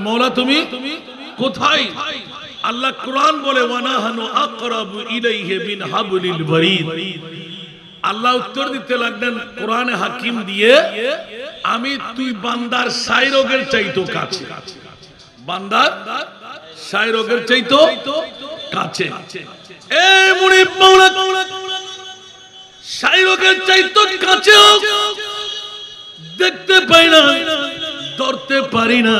মওলা তুমি কোথায়? আল্লাহ কোরআন বলে ওয়ানাহানু আকরাবু ইলাইহি মিন হাবলিল ওয়ারিদ। আল্লাহ উত্তর দিতে লাগলেন কোরআনে হাকিম দিয়ে, আমি তুই বান্দার শায়রোগের চাইতো কাছে, বান্দার শায়রোগের চাইতো কাছে। এই মুনিব মাওলা শায়রোগের চাইতো কাছে, দেখতে পাই না, ধরতে পারি না,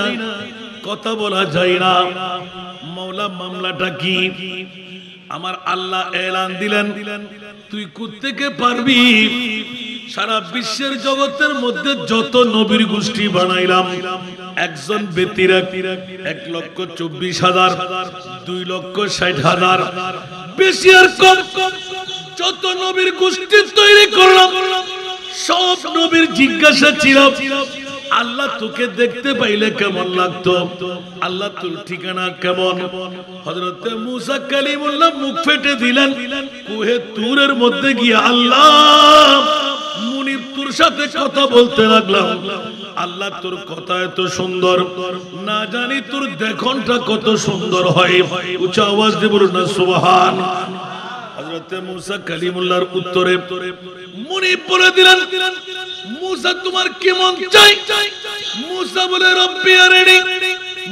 কথা বলা যায় না। মাওলা মামলাটা কি? আমার আল্লাহ এলান দিলেন, তুই কোত্থেকে পারবি? সারা বিশ্বের জগতের মধ্যে যত নবীর গোষ্ঠী বানাইলাম, একজন ব্যক্তির 1,24,000, 2,60,000, বেশি আর কম যত নবীর গোষ্ঠী তৈরি করলাম, সব নবীর জিজ্ঞাসা ছিল, আল্লাহ তোকে দেখতে পাইলে কেমন লাগতো? আল্লাহ তোর ঠিকানা কেমন? হযরত মুসা কালিমুল্লাহ মুখ ফেটে দিলেন, কুহে তুরের মধ্যে গিয়ে আল্লাহ মুনিব তোর সাথে কথা বলতে লাগলাম। আল্লাহ তোর কথা এত সুন্দর, না জানি তোর দেখনটা কত সুন্দর হয়। উচ্চ আওয়াজ দিয়ে বলুন না সুবহান। হযরত মুসা কালিমুল্লাহর উত্তরে মুনিব বলে দিলেন, মুসা তোমার কেমন চাই? মুসা বলে রব্বি আরিনি।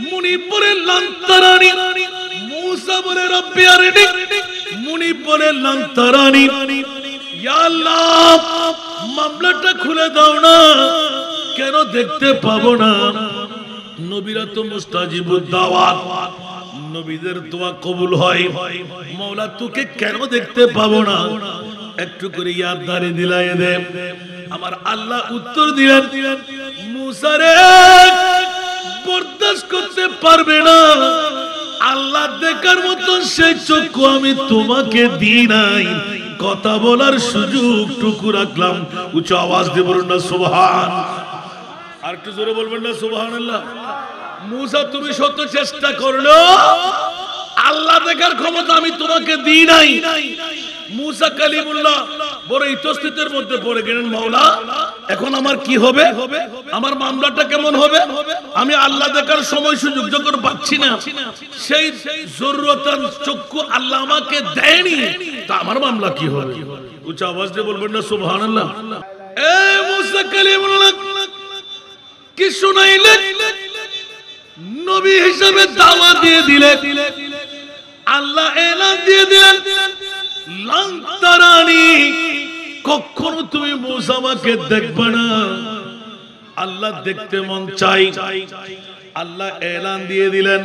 মুনিব বলে লান তারানি। মুসা বলে রব্বি আরিনি। মুনিব বলে লান তারানি। ইয়া আল্লাহ মামলাটা খুলে দাও না, কেন দেখতে পাবো না? নবীরা তো মুস্তাজিবুদ দাওয়াত, নবীদের দোয়া কবুল হয়। মাওলা তোকে কেন দেখতে পাবো না? একটু করে ইয়াদ দাঁড়িয়ে দিলাই দে। আমার আল্লাহ উত্তর দিলেন, মুসা রে বরদাস্ত করতে পারবে না, আল্লাহ দেখার মতো সেই চক্ষু আমি তোমাকে দিই নাই, কথা বলার সুযোগ টুকু রাখলাম। উচ্চ আওয়াজ দিয়ে বলুন না সুবহান। আর একটু জোরে বলবেন না সুবহানাল্লাহ। মুসা তুমি সত্য চেষ্টা করলো, আল্লাহ দেখার ক্ষমতা আমি তোমাকে দিই নাই। মুসা কালিমুল্লাহ বড় ইতস্ততের মধ্যে পড়ে গেলেন, মাওলা এখন আমার কি হবে? আমার মামলাটা কেমন হবে? আমি আল্লাহ দেখার সময় সুযোগ যখন পাচ্ছি না, সেই জরুরতান চক্ষু আল্লাহ আমাকে দেয়নি, তা আমার মামলা কি হবে? উচ্চ আওয়াজ দিয়ে বলবেন না সুবহানাল্লাহ। এ মুসা কালিমুল্লাহ কি শুনাইলেন? নবী হিসেবে দাওয়াত দিয়ে দিলেন, আল্লাহ এলান দিয়ে দিলেন, লান তারানি, কখনো তুমি মুসা আমাকে দেখবে না। আল্লাহ দেখতে মন চাই, আল্লাহ এলান দিয়ে দিলেন,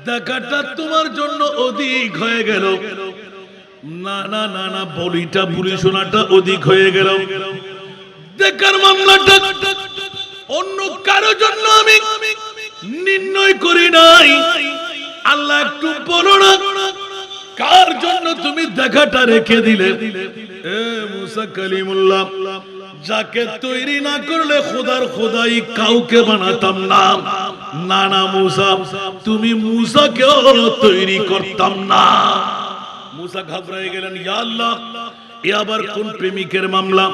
দেখাটা তোমার জন্য অধিক হয়ে গেল। না না না না, বলিটা বুলি শোনাটা অধিক হয়ে গেল। দেখার মামলাটা অন্য কারো জন্য আমি নির্ণয় করি নাই। আল্লাহ একটু বলো না, কার জন্য তুমি দেখাটা রেখে দিলে? এ মুসা কালিমুল্লাহ, যাকে তৈরি না করলে খোদার খোদাই কাউকে বানাতাম না। না না মুসা, তুমি মুসাকেও তৈরি করতাম না। মুসা ঘাবড়ে গেলেন, ইয়া আল্লাহ এ আবার কোন প্রেমিকের মামলা?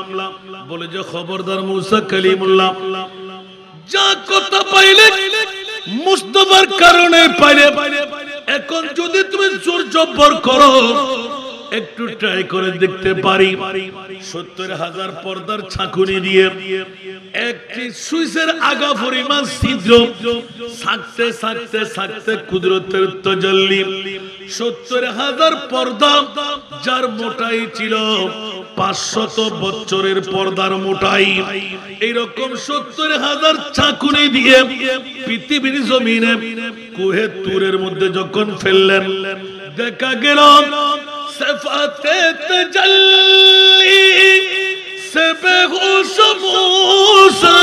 বলে যে খবরদার মুসা কালিমুল্লাহ, যা কথা পাইলে মুস্তাফার কারণে পাইলে, এখন যদি তুমি জোর জব্বর করো, একটু ট্রাই করে দেখতে পারি। 70,000 পর্দার ছাকুনি দিয়ে একটি সুইচের আগা পরিমাণ ছিদ্র থাকতে থাকতে থাকতে কুদরতের তাজাল্লি 70,000 পর্দা, যার মোটাই ছিল 500 বছরের পর্দার মোটাই। এইরকম 70,000 ছাকুনি দিয়ে পৃথিবীর জমিনে কুহে তুরের মধ্যে যখন ফেললেন, দেখা গেল সিফাতে তাজাল্লি সে বেহুশ মুসা,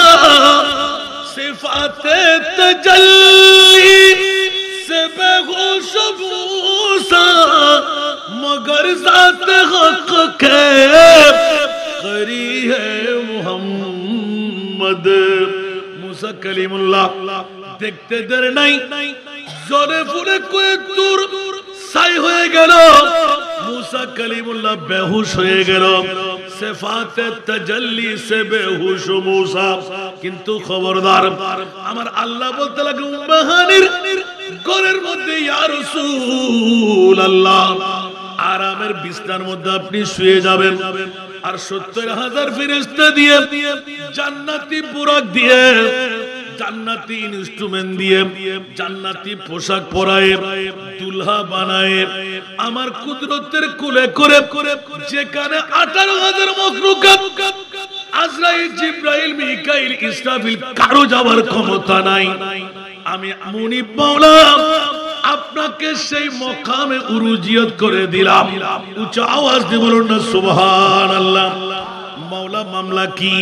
সিফাতে তাজাল্লি সে বেহুশ মুসা, মगर ज़ात हक़ के करी है मोहम्मद। মুসা কালিমুল্লাহ দেখতে দের নাই, জোরে ফুলে কোয়ে দূর ছাই হয়ে গেল। মুসা কালিমুল্লাহ বেহুশ হয়ে গেল। সিফাতে তাজাল্লি সে বেহুশ মুসা, কিন্তু খবরদার আমার আল্লাহ বলতে লাগে উম্মাহানির ঘরের মধ্যে ইয়া রাসূলুল্লাহ আরামের বিছানার মধ্যে আপনি শুয়ে যাবেন আর ৭০,০০০ ফেরেশতা দিয়ে জান্নাতি বুরাক দিয়ে জান্নাতি ইনস্ট্রুমেন্ট দিয়ে জান্নাতি পোশাক পরায় দুলহা বানায় আমার কুদরতের কোলে করে যেখানে ১৮,০০০ মখলুকাত আজরাইল জিবরাইল মিকাইল ইসরাফিল কারো যাওয়ার ক্ষমতা নাই আমি মুনিব মাওলা আপনাকে সেই মকামে উরুজিয়ত করে দিলাম উচ্চ আওয়াজ দিয়ে বলুন না সুবহানাল্লাহ মাওলা মামলা কি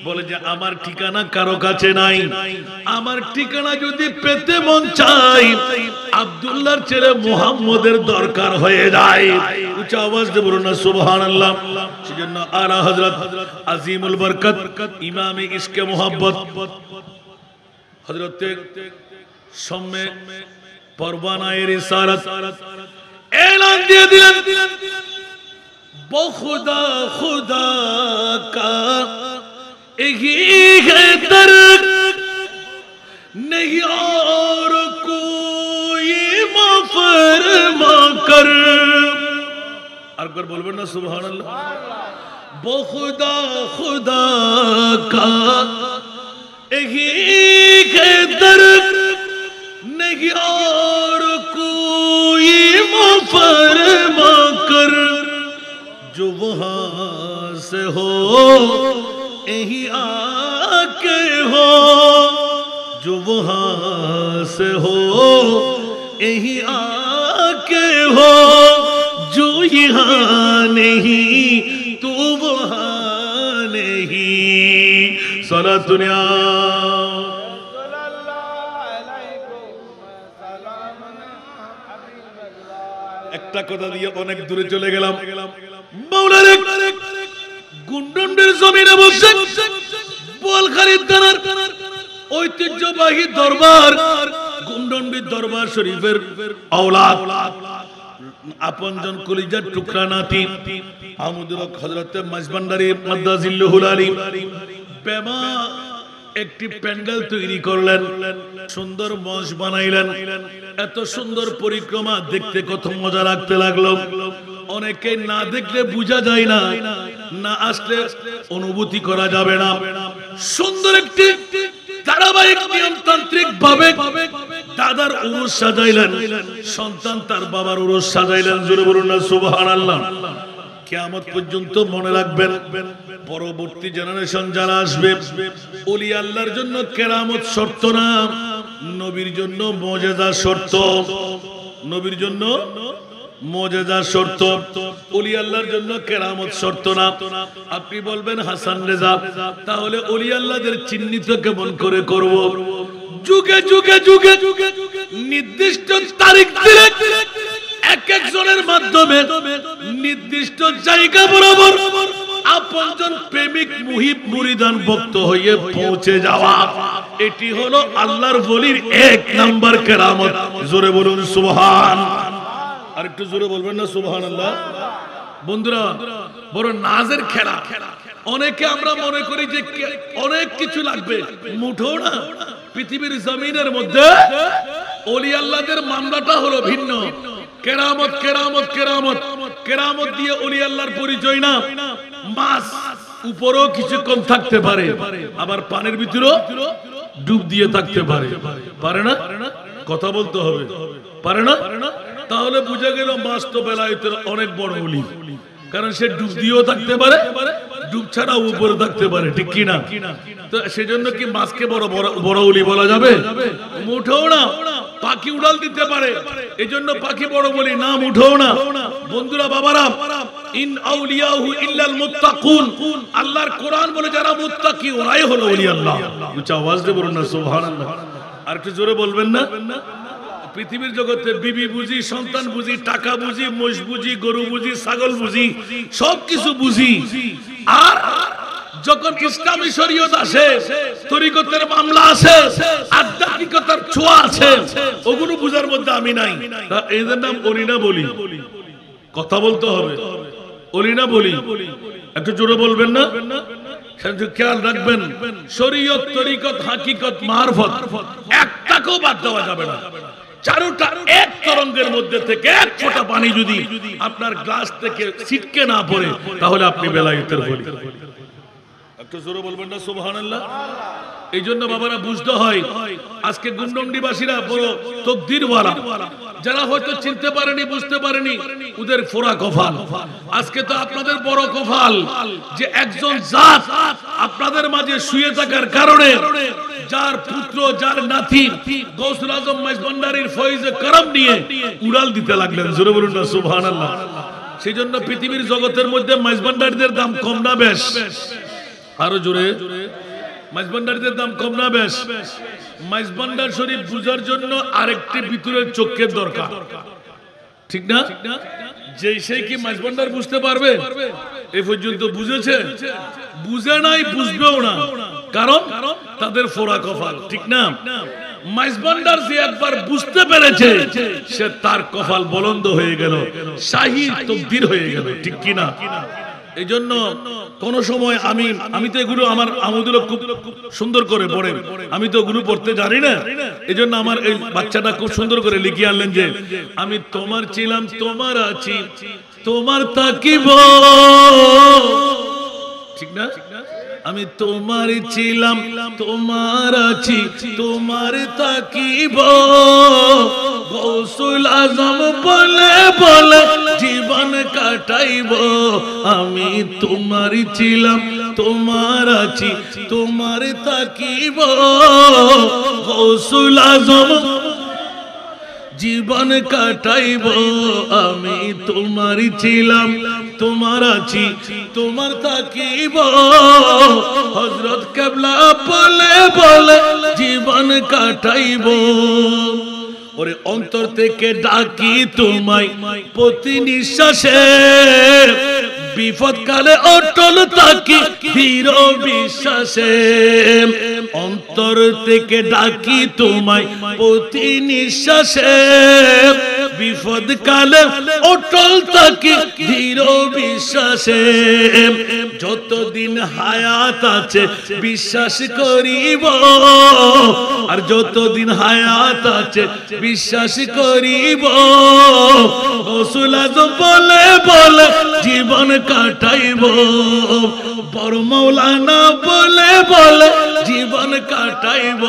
বলে যে আমার ঠিকানা কারো কাছে নাই আমার ঠিকানা যদি পেতে মন চাই আব্দুল্লাহর ছেলে মুহাম্মদের দরকার হয়ে যায় উচ্চ আওয়াজ দিয়ে বলুন না সুবহানাল্লাহ সেজন্য আলা হযরত আজিমুল বরকত ইমামে ইশকে মোহাব্বত হযরত সম্মে পরওয়ানায়ে রিসালাত এলান দিয়ে দিলেন खुदा खुदा का यही है दर्द नहीं और कोई माफरमा कर अगर बोलबे ना सुभान अल्लाह खुदा खुदा का यही है दर्द नहीं और कोई माफरमा कर जो वहां से हो यही आके हो जो वहां से हो यही आके हो जो यहाँ नहीं तो वहां नहीं सारा दुनिया একটা কথা দিয়ে অনেক দূরে চলে গেলাম মাওলার গুন্ডন্ডের জমিনে বসে বোয়ালখালীর থানার ঐতিহ্যবাহী দরবার গুন্ডন্ডির দরবার শরীফের আওলাদ আপনজন কলিজার টুকরা নাতি আহমদুল হক হযরতে মাঝভান্ডারী মাদ্দাজিল্লাহুল আলী বেমা একটি প্যান্ডেল তৈরি করলেন সুন্দর মঞ্চ বানাইলেন এত সুন্দর পরিক্রমা দেখতে কত মজা লাগতে লাগলো অনেকে না দেখলে বোঝা যায় না না আসলে অনুভূতি করা যাবে না সুন্দর একটি ধারাবাহিক নিয়মতান্ত্রিক ভাবে দাদার উরুস সাজাইলেন সন্তান তার বাবার উরুস সাজাইলেন জোরে বলুন না সুবহানাল্লাহ কিয়ামত পর্যন্ত মনে রাখবেন পরবর্তী জেনারেশন যারা আসবে ওলি আল্লাহর জন্য কেরামত শর্ত না নবীর জন্য মুজিজা শর্ত নবীর জন্য মুজিজা শর্ত ওলি আল্লাহর জন্য কেরামত শর্ত না আপনি বলবেন হাসান রেজা তাহলে ওলি আল্লাহদের চিহ্নিত কেমন করে করব যুগে যুগে যুগে নির্দিষ্ট তারিখ দিলে এক একজনের মাধ্যমে নির্দিষ্ট জায়গা বরাবর আপনজন প্রেমিক মুহিব মুরিদান ভক্ত হয়ে পৌঁছে যাওয়া এটি হলো আল্লাহর ওলির এক নাম্বার কেরামত জোরে বলুন সুবহান আর একটু জোরে বলবেন না সুবহানাল্লাহ বন্ধুরা বড় নাজের খেলা অনেকে আমরা মনে করি যে অনেক কিছু লাগবে মুঠো না পৃথিবীর জমিনের মধ্যে ওলি আল্লাহদের মামলাটা হলো ভিন্ন কেরামত কেরামত কেরামত কেরামত দিয়ে ওলি আল্লাহর পরিচয় না মাছ উপরেও কিছুক্ষণ থাকতে পারে আবার পানির ভিতরেও ডুব দিয়ে থাকতে পারে পারে না কথা বলতে হবে পারে না তাহলে বুঝা গেল মাছ তো বেলায়েতের অনেক বড় ওলি কারণ সে ডুব দিয়েও থাকতে পারে ডুব ছাড়াও উপরে থাকতে পারে ঠিক কি না তো সেজন্য কি মাছকে বড় বড় ওলি বলা যাবে মুঠেও না পাখি উড়াল দিতে পারে এজন্য পাখি বড় বলি নাম উঠাও না বন্ধুরা বাবারা ইন আউলিয়াহু ইল্লাল মুত্তাকুন আল্লাহর কোরআন বলে যারা মুত্তাকি ওরাই হলো ওলি আল্লাহ উচ্চ আওয়াজ দিয়ে বলুন না সুবহানাল্লাহ আর একটু জোরে বলবেন না পৃথিবীর জগতে বিবি বুঝি সন্তান বুঝি টাকা বুঝি মোষ বুঝি গরু বুঝি ছাগল বুঝি সবকিছু বুঝি আর যখন ইসলামী শরীয়ত আসে তরিকতের মামলা আসে আধ্যাত্মিকতার ছোঁয়া আছে ওগুলো বুঝার মধ্যে আমি নাই এদের নাম ওলি না বলি কথা বলতে হবে ওলি না বলি একটু জোরে বলবেন না খেয়াল রাখবেন, শরীয়ত, তরিকত, হাকিকত, মারফত একটাকেও বাদ দেওয়া যাবে না। চারোটা এক তরঙ্গের মধ্যে থেকে এক ফোঁটা পানি যদি আপনার গ্লাস থেকে ছিটকে না পড়ে, তাহলে আপনি বেলায়েতের বলি। একটু জোরে বলবেন না সুবহানাল্লাহ। এই জন্য বাবারা বুঝতে হয়, আজকে গুন্ডন্ডিবাসীরা বড় তকদিরওয়ালা, যারা হয়তো চিনতে পারেনি, বুঝতে পারেনি, ওদের ফোড়া কপাল। আজকে তো আপনাদের বড় কপাল যে একজন জাত আপনাদের মাঝে শুয়ে থাকার কারণে, যার পুত্র, যার নাতি গৌসুল আজম মাইজভান্ডারীর ফয়েজে করম নিয়ে উড়াল দিতে লাগলেন। জোরে বলুন না সুবহানাল্লাহ। সেই জন্য পৃথিবীর জগতের মধ্যে মাইজভান্ডারীদের দাম কম না বেশ? আরো জোরে, মাইজভান্ডারীদের দাম কম না বেশ? মাইজভান্ডার শরীফ বুঝার জন্য আরেকটি ভিতরের চোখের দরকার, ঠিক না? যে সেই কি মাইজভান্ডার বুঝতে পারবে? এই পর্যন্ত বুঝেছে, বুঝে নাই, বুঝবেও না, কারণ তাদের ফোড়া কপাল, ঠিক না? মাইজভান্ডার যে একবার বুঝতে পেরেছে, সে তার কপাল বলন্দ হয়ে গেল, শাহী তকদির হয়ে গেল, ঠিক কি না? এই জন্য কোন সময় আমি তো এগুলো, আমার আমুদুল খুব সুন্দর করে পড়ে, আমি তো এগুলো পড়তে জানি না। এই জন্য আমার এই বাচ্চাটা খুব সুন্দর করে লিখে আনলেন যে, আমি তোমার ছিলাম, তোমার আছি, তোমার থাকিব, ঠিক না? আমি তোমার ছিলাম, তোমার আছি, তোমার থাকিব, গৌসুল আজম বলে বলে জীবন কাটাইব। আমি তোমার ছিলাম, তোমার আছি, তোমার থাকিব, গৌসুল আজম জীবন কাটাইব। আমি তোমার ছিলাম, তোমার আছি, তোমার থাকিব, হযরত কেবলা বলে বলে জীবন কাটাইব। ওরে অন্তর থেকে ডাকি তোমায় প্রতি নিঃশ্বাসে, বিপদ কালে অটল থাকি দৃঢ় বিশ্বাসে। অন্তর থেকে ডাকি তোমায় প্রতি নিঃশ্বাসে, বিপদ কালে অটল থাকি দৃঢ় বিশ্বাসে। যতদিন হায়াত আছে বিশ্বাস করিব, আর যতদিন হায়াত আছে বিশ্বাস করিব, গৌসুল আজম বলে বলে জীবন কাটাইব, বড় মাওলানা বলে বলে জীবন কাটাইব।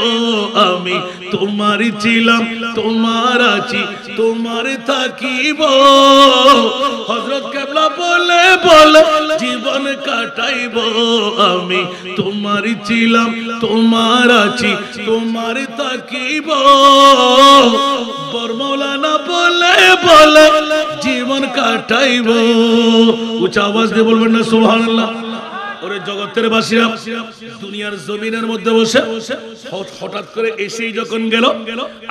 আমি তোমার ছিলাম, তোমার আছি, তোমার থাকিব, হযরত কেবলা বলে বলে জীবন কাটাইব। আমি তোমার ছিলাম, তোমার আছি, তোমার থাকিব, বড় মাওলানা বলে বলে জীবন কাটাইব। উচ্চ আওয়াজ দিয়ে বলবেন না সুবহানাল্লাহ। ওরে জগতের বাসীরা, দুনিয়ার জমিনের মধ্যে বসে হঠাৎ করে এসেই যখন গেল,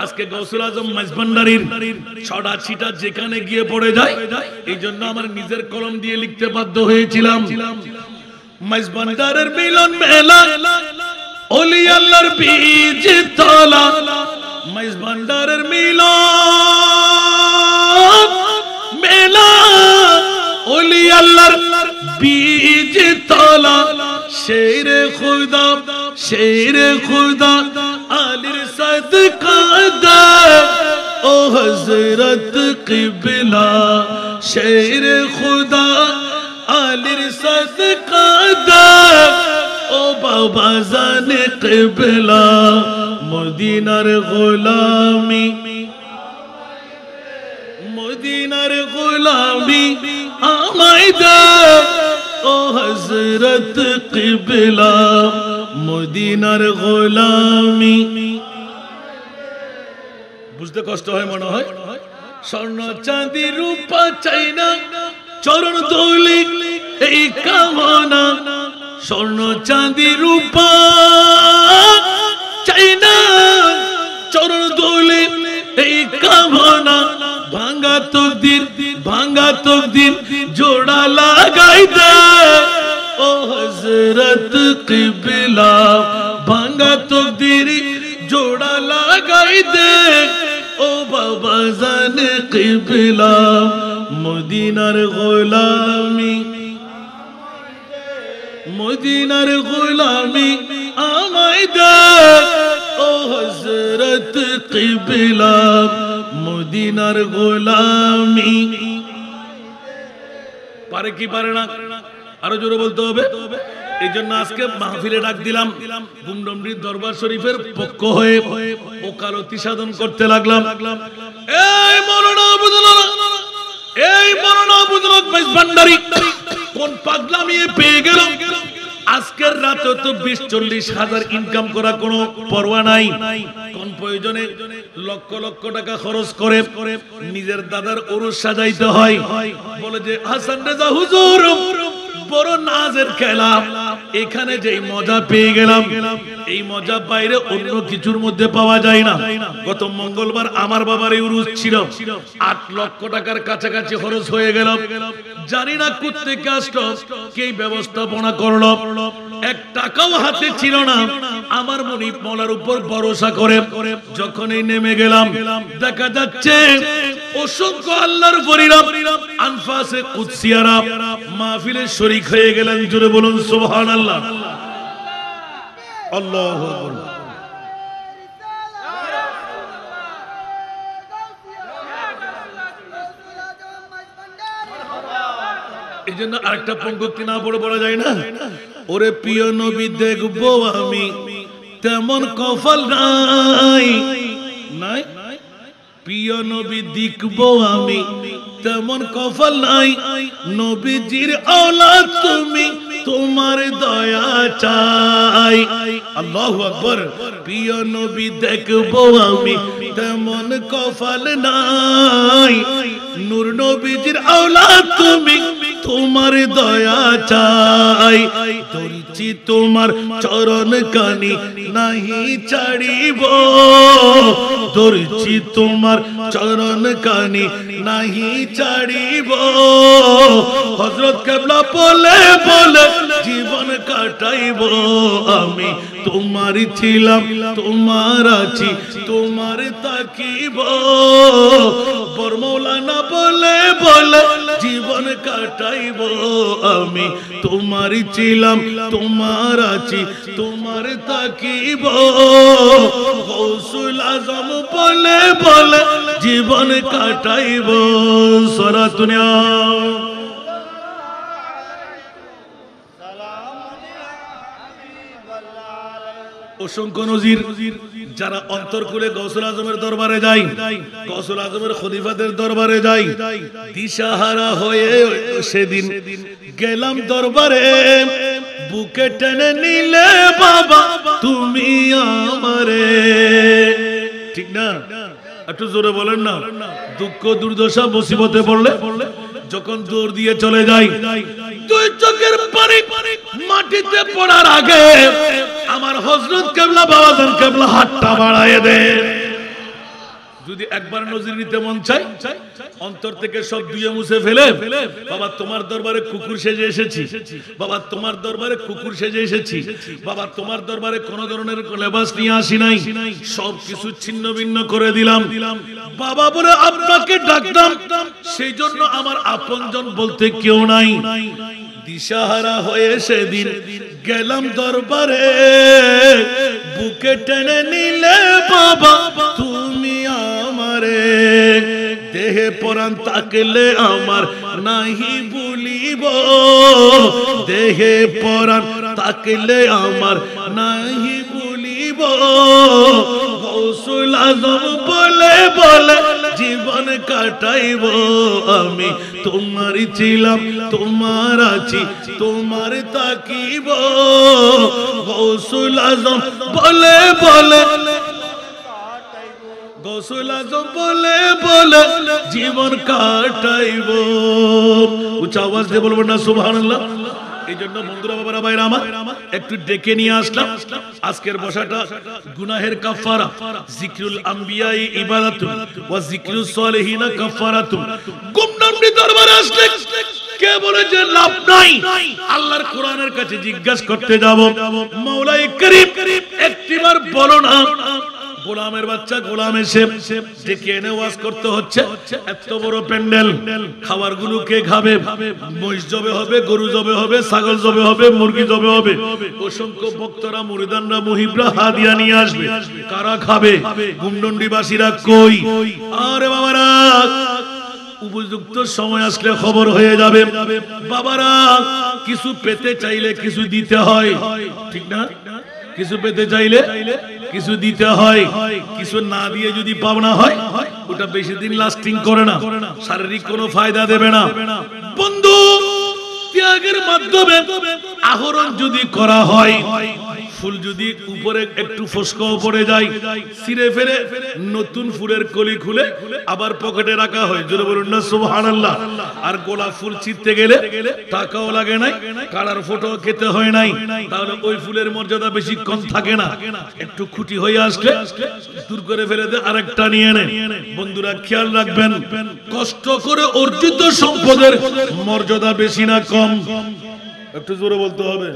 আজকে গৌসুল আজম মাইজভান্ডারীর ছড়া ছিটা যেখানে গিয়ে পড়ে যায়, এই জন্য আমার নিজের কলম দিয়ে লিখতে বাধ্য হয়েছিলাম, মাইজভান্ডারের মিলন মেলা, ওলি আল্লাহর বীজ তলা, মাইজভান্ডারের মিলন মেলা, ওলি আল্লাহর বীজ তলা, শেরে খুদা, শেরে খুদা আলীর সদকা দে, ও হযরত কিবলা, শেরে খুদা আলীর সদকা দে, ও বাবা জানে কিবলা, মদিনার গোলামি, মদিনার গোলামি আমায় দে, ও হযরত কিবলা, মদিনার গোলামি। বুঝতে কষ্ট হয় মনে হয়? স্বর্ণ চাঁদি রূপা চাই না, চরণ ধুলি এই কামনা, স্বর্ণ চাঁদি রূপা চাই না, চরণ ধুলি এই কামনা, ভাঙ্গা তকদির, ভাঙ্গা তকদির জোড়া লাগাই দে, ও হযরত কিবলা, ভাঙ্গা তকদির জোড়া লাগাই দে, ও বাবা জানে কিবলা, মদিনার গোলামি, মদিনার গোলামি আমায় দে ও হযরত কিবলা মদিনার গোলামি পারে কি পারে না আরো জোরে বলতে হবে এই জন্য আজকে মাহফিলে ডাক দিলাম গুমডমডির দরবার শরীফের পক্ষ হয়ে ওকালতি সাধন করতে লাগলাম এই মাওলানা আব্দুল্লাহ এই মাওলানা আব্দুল্লাহ ভাই ভান্ডারী কোন পাগলামি পেয়ে গেল আজকের রাতে তো 20-40 হাজার ইনকাম করা কোনো পরোয়া নাই কোন প্রয়োজনে লক্ষ লক্ষ টাকা খরচ করে নিজের দাদার উরুস সাজাইতে হয় বলে যে হাসান রেজা হুজুর বড় নাজের খেলা এখানে যেই মজা পেয়ে গেলাম এই মজা বাইরে অন্য কিছুর মধ্যে পাওয়া যায় না গত মঙ্গলবার আমার বাবার উরুস ছিল 8 লক্ষ টাকার কাছাকাছি খরচ হয়ে গেল জানি না কোত্থেকে আসলো কে ব্যবস্থাপনা করলো 1 টাকাও হাতে ছিল না আমার মনিব মওলার উপর ভরসা করে যখনই নেমে গেলাম দেখা যাচ্ছে অসংখ্য আল্লাহর ওলিরা আনফাসে কুদসিয়ারা মাহফিলে শরীক হয়ে গেলেন জোরে বলুন সুবহানাল্লাহ আল্লাহু আকবার এইজন্য আরেকটা পঙ্ক্তি না পড়ে বলা যায় না ওরে প্রিয় নবী দেখবো আমি তেমন কফল নাই নাই প্রিয় নবী দেখবো আমি তেমন কফল নাই নবীজির औलाद তুমি তোমার দয়া চাই আল্লাহু আকবার প্রিয় নবী দেখবো আমি তেমন কফল নাই নূর নবীজির औलाद তুমি তোমার দয়া চাই ধরছি তোমার চরণ কানি নাহি ছাড়িব ধরছি তোমার চরণ কানি নাহি ছাড়িব হযরত কিবলা বলে বলে জীবন কাটাইব আমি তোমার ছিলাম তোমার আছি তোমার তাকিব বড় মাওলানা বলে বলে জীবন কাটাইব আমি তোমার ছিলাম তোমার আছি তোমার তাকিব গৌসুল আজম বলে বলে জীবন কাটাইব সারা দুনিয়া অসংখ্য নজির যারা অন্তরকুলে গৌসুল আজমের দরবারে যায় গৌসুল আজমের খলিফাদের দরবারে যায় দিশাহারা হয়ে সেদিন গেলাম দরবারে বুকে টেনে নিলে বাবা তুমি আমারে ঠিক না একটু জোরে বলেন না দুঃখ দুর্দশা মুসিবতে পড়লে যখন দৌড় দিয়ে চলে যাই দুই চোখের পানি মাটিতে পড়ার আগে আমার হযরত কিবলা বাবাজান কিবলা হাতটা বাড়ায় দেন যদি একবার নজির নিতে মন চাই অন্তর থেকে সব ধুয়ে মুছে ফেলে বাবা তোমার দরবারে কুকুর সেজে এসেছি বাবা তোমার দরবারে কুকুর সেজে এসেছি বাবা তোমার দরবারে কোন ধরনের লেবাস নিয়ে আসি নাই সব কিছু ছিন্ন ভিন্ন করে দিলাম বাবা বলে আপনাকে ডাকতাম সেই জন্য আমার আপনজন বলতে কেউ নাই দিশাহারা হয়ে সেদিন গেলাম দরবারে বুকে টেনে নিলে বাবা তুমি আমারে দেহে পরাণ তাকলে আমার নাহি ভুলিব দেহে পরাণ তাকলে আমার নাহি ভুলিব গৌসুল আজম বলে বলে জীবন কাটাইব আমি তোমার ছিলাম তোমার আছি তোমার তাকিব গৌসুল আজম বলে বলে গৌসুল আজম বলে বলে জীবন কাটাইব উচ্চ আওয়াজ দিয়ে বলবো না সুবহানাল্লাহ এই জন্য বন্ধুরা বাবারা ভাইরা আমার একটু ডেকে নিয়ে আসলাম আজকের বসাটা গুনাহের কাফারা জিকরুল আম্বিয়া ইবাদাতুন ওয়া জিকরুস সালিহিন কাফারাতুন গুমনামনি দরবারে আসলে কে বলে যে লাভ নাই আল্লাহর কোরআনের কাছে জিজ্ঞাসা করতে যাব মাওলাই করিম একটিবার বলো না গোলামের বাচ্চা গোলাম এসে ডেকে এনে ওয়াজ করতে হচ্ছে। এত বড় প্যান্ডেল, খাবারগুলো কে খাবে? মহিষ জবে হবে, গরু জবে হবে, ছাগল জবে হবে, মুরগি জবে হবে। অসংখ্য ভক্তরা, মুরিদানরা, মুহিবরা হাদিয়া নিয়ে আসবে। কারা খাবে? গুমডন্ডিবাসীরা কই? আরে বাবারা, উপযুক্ত সময় আসলে খবর হয়ে যাবে। বাবারা, কিছু পেতে চাইলে কিছু দিতে হয়, ঠিক না? কিছু পেতে চাইলে কিছু দিতে হয়। কিছু না দিয়ে যদি পাওনা হয়, ওটা বেশি দিন লাস্টিং করে না, শারীরিক কোনো ফায়দা দেবে না। বন্ধু, ত্যাগের মাধ্যমে আহরণ যদি করা হয়, ফুল যদি উপরে একটু ফসকাও পড়ে যায়, ছিঁড়ে ফেলে নতুন ফুলের কলি খুলে আবার পকেটে রাখা হয়। জোরে বলুন না সুবহানাল্লাহ। আর গোলাপ ফুল ছিঁড়তে গেলে টাকাও লাগে নাই, কালার ফটো খেতে হয় নাই, তাহলে ওই ফুলের মর্যাদা বেশিক্ষণ থাকে না। একটু খুঁটি হয়ে আসলে দূর করে ফেলে দে, আরেকটা নিয়ে নে। বন্ধুরা খেয়াল রাখবেন, কষ্ট করে অর্জিত সম্পদের মর্যাদা বেশি না কম? একটু জোরে বলতে হবে,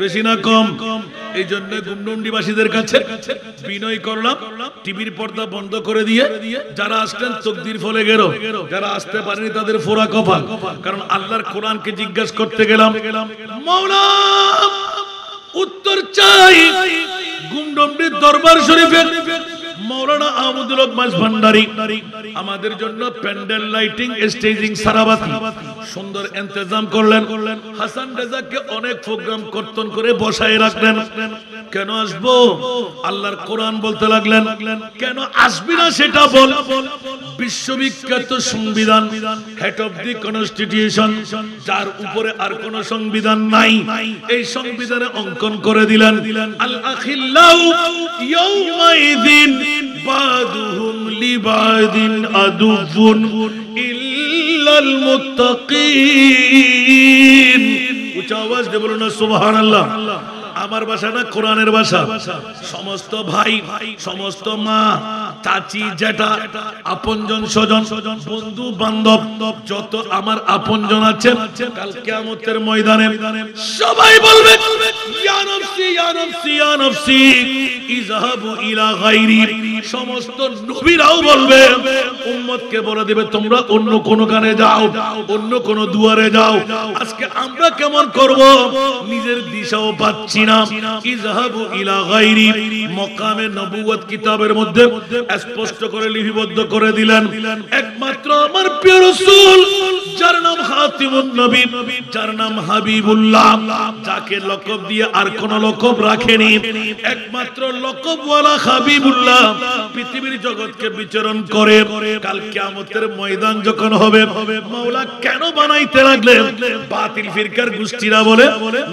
বেশি না কম? এই জন্য গুমডন্ডিবাসীদের কাছে বিনয় করলাম, টিভির পর্দা বন্ধ করে দিয়ে যারা আসলেন তকদির ফলে গেল, যারা আসতে পারেনি তাদের ফোড়া কপাল। কারণ আল্লাহর কোরআনকে জিজ্ঞাসা করতে গেলাম, মাওলা উত্তর চাই গুমডন্ডির দরবার শরীফে মাওলানা আহমদুল হক মাঝ ভান্ডারী আমাদের জন্য প্যান্ডেল, লাইটিং, স্টেজিং, সারাবাতি সুন্দর ইন্তজাম করলেন। হাসান রেজাকে অনেক প্রোগ্রাম কর্তন করে বসায় রাখলেন। কেন আসবো? আল্লাহর কোরআন বলতে লাগলেন। কেন আসবি না সেটা বল। বিশ্ববিখ্যাত সংবিধান, হেড অফ দি কনস্টিটিউশন, যার উপরে আর কোন সংবিধান নাই, এই সংবিধানে অঙ্কন করে দিলেন, আল আখিল্লাউ ইয়াউমাইদিন বাদুহুম লিবাদিন আদুউন ইল্লাল মুত্তাকিন। উচ্চ আওয়াজ দিয়ে বলুন না সুবহানাল্লাহ। আমার ভাষা না কোরআনের ভাষা। সমস্ত ভাই, সমস্ত মা, চাচি, জেঠা, আপনজন, স্বজন, বন্ধু বান্ধব, যত আমার আপনজন আছে, কাল কিয়ামতের ময়দানে সবাই বলবে ইয়া নফসি ইয়া নফসি ইয়া নফসি ইযহাবু ইলা গায়রি। সমস্ত নবীরাও বলবে, উম্মতকে বলে দিবে তোমরা অন্য কোন গানে যাও, অন্য কোন দুয়ারে যাও। আজকে আমরা কেমন করব? নিজের দিশাও পাচ্ছি না। ইযহাবু ইলা গায়রি, মকামে নবুয়ত কিতাবের মধ্যে স্পষ্ট করে লিপিবদ্ধ করে দিলেন, একমাত্র আমার প্রিয় রাসূল, যার নাম খাতিমুন নবী, যার নাম হাবিবুল্লাহ, যাকে লকব দিয়ে আর কোন লকব রাখেনি, একমাত্র লকবওয়ালা হাবিবুল্লাহ পৃথিবীর জগৎকে বিচরণ করে। কাল কিয়ামতের ময়দান যখন হবে, মাওলা কেন বানাইতে লাগলেন? বাতিল ফিরকার গোষ্ঠীরা বলে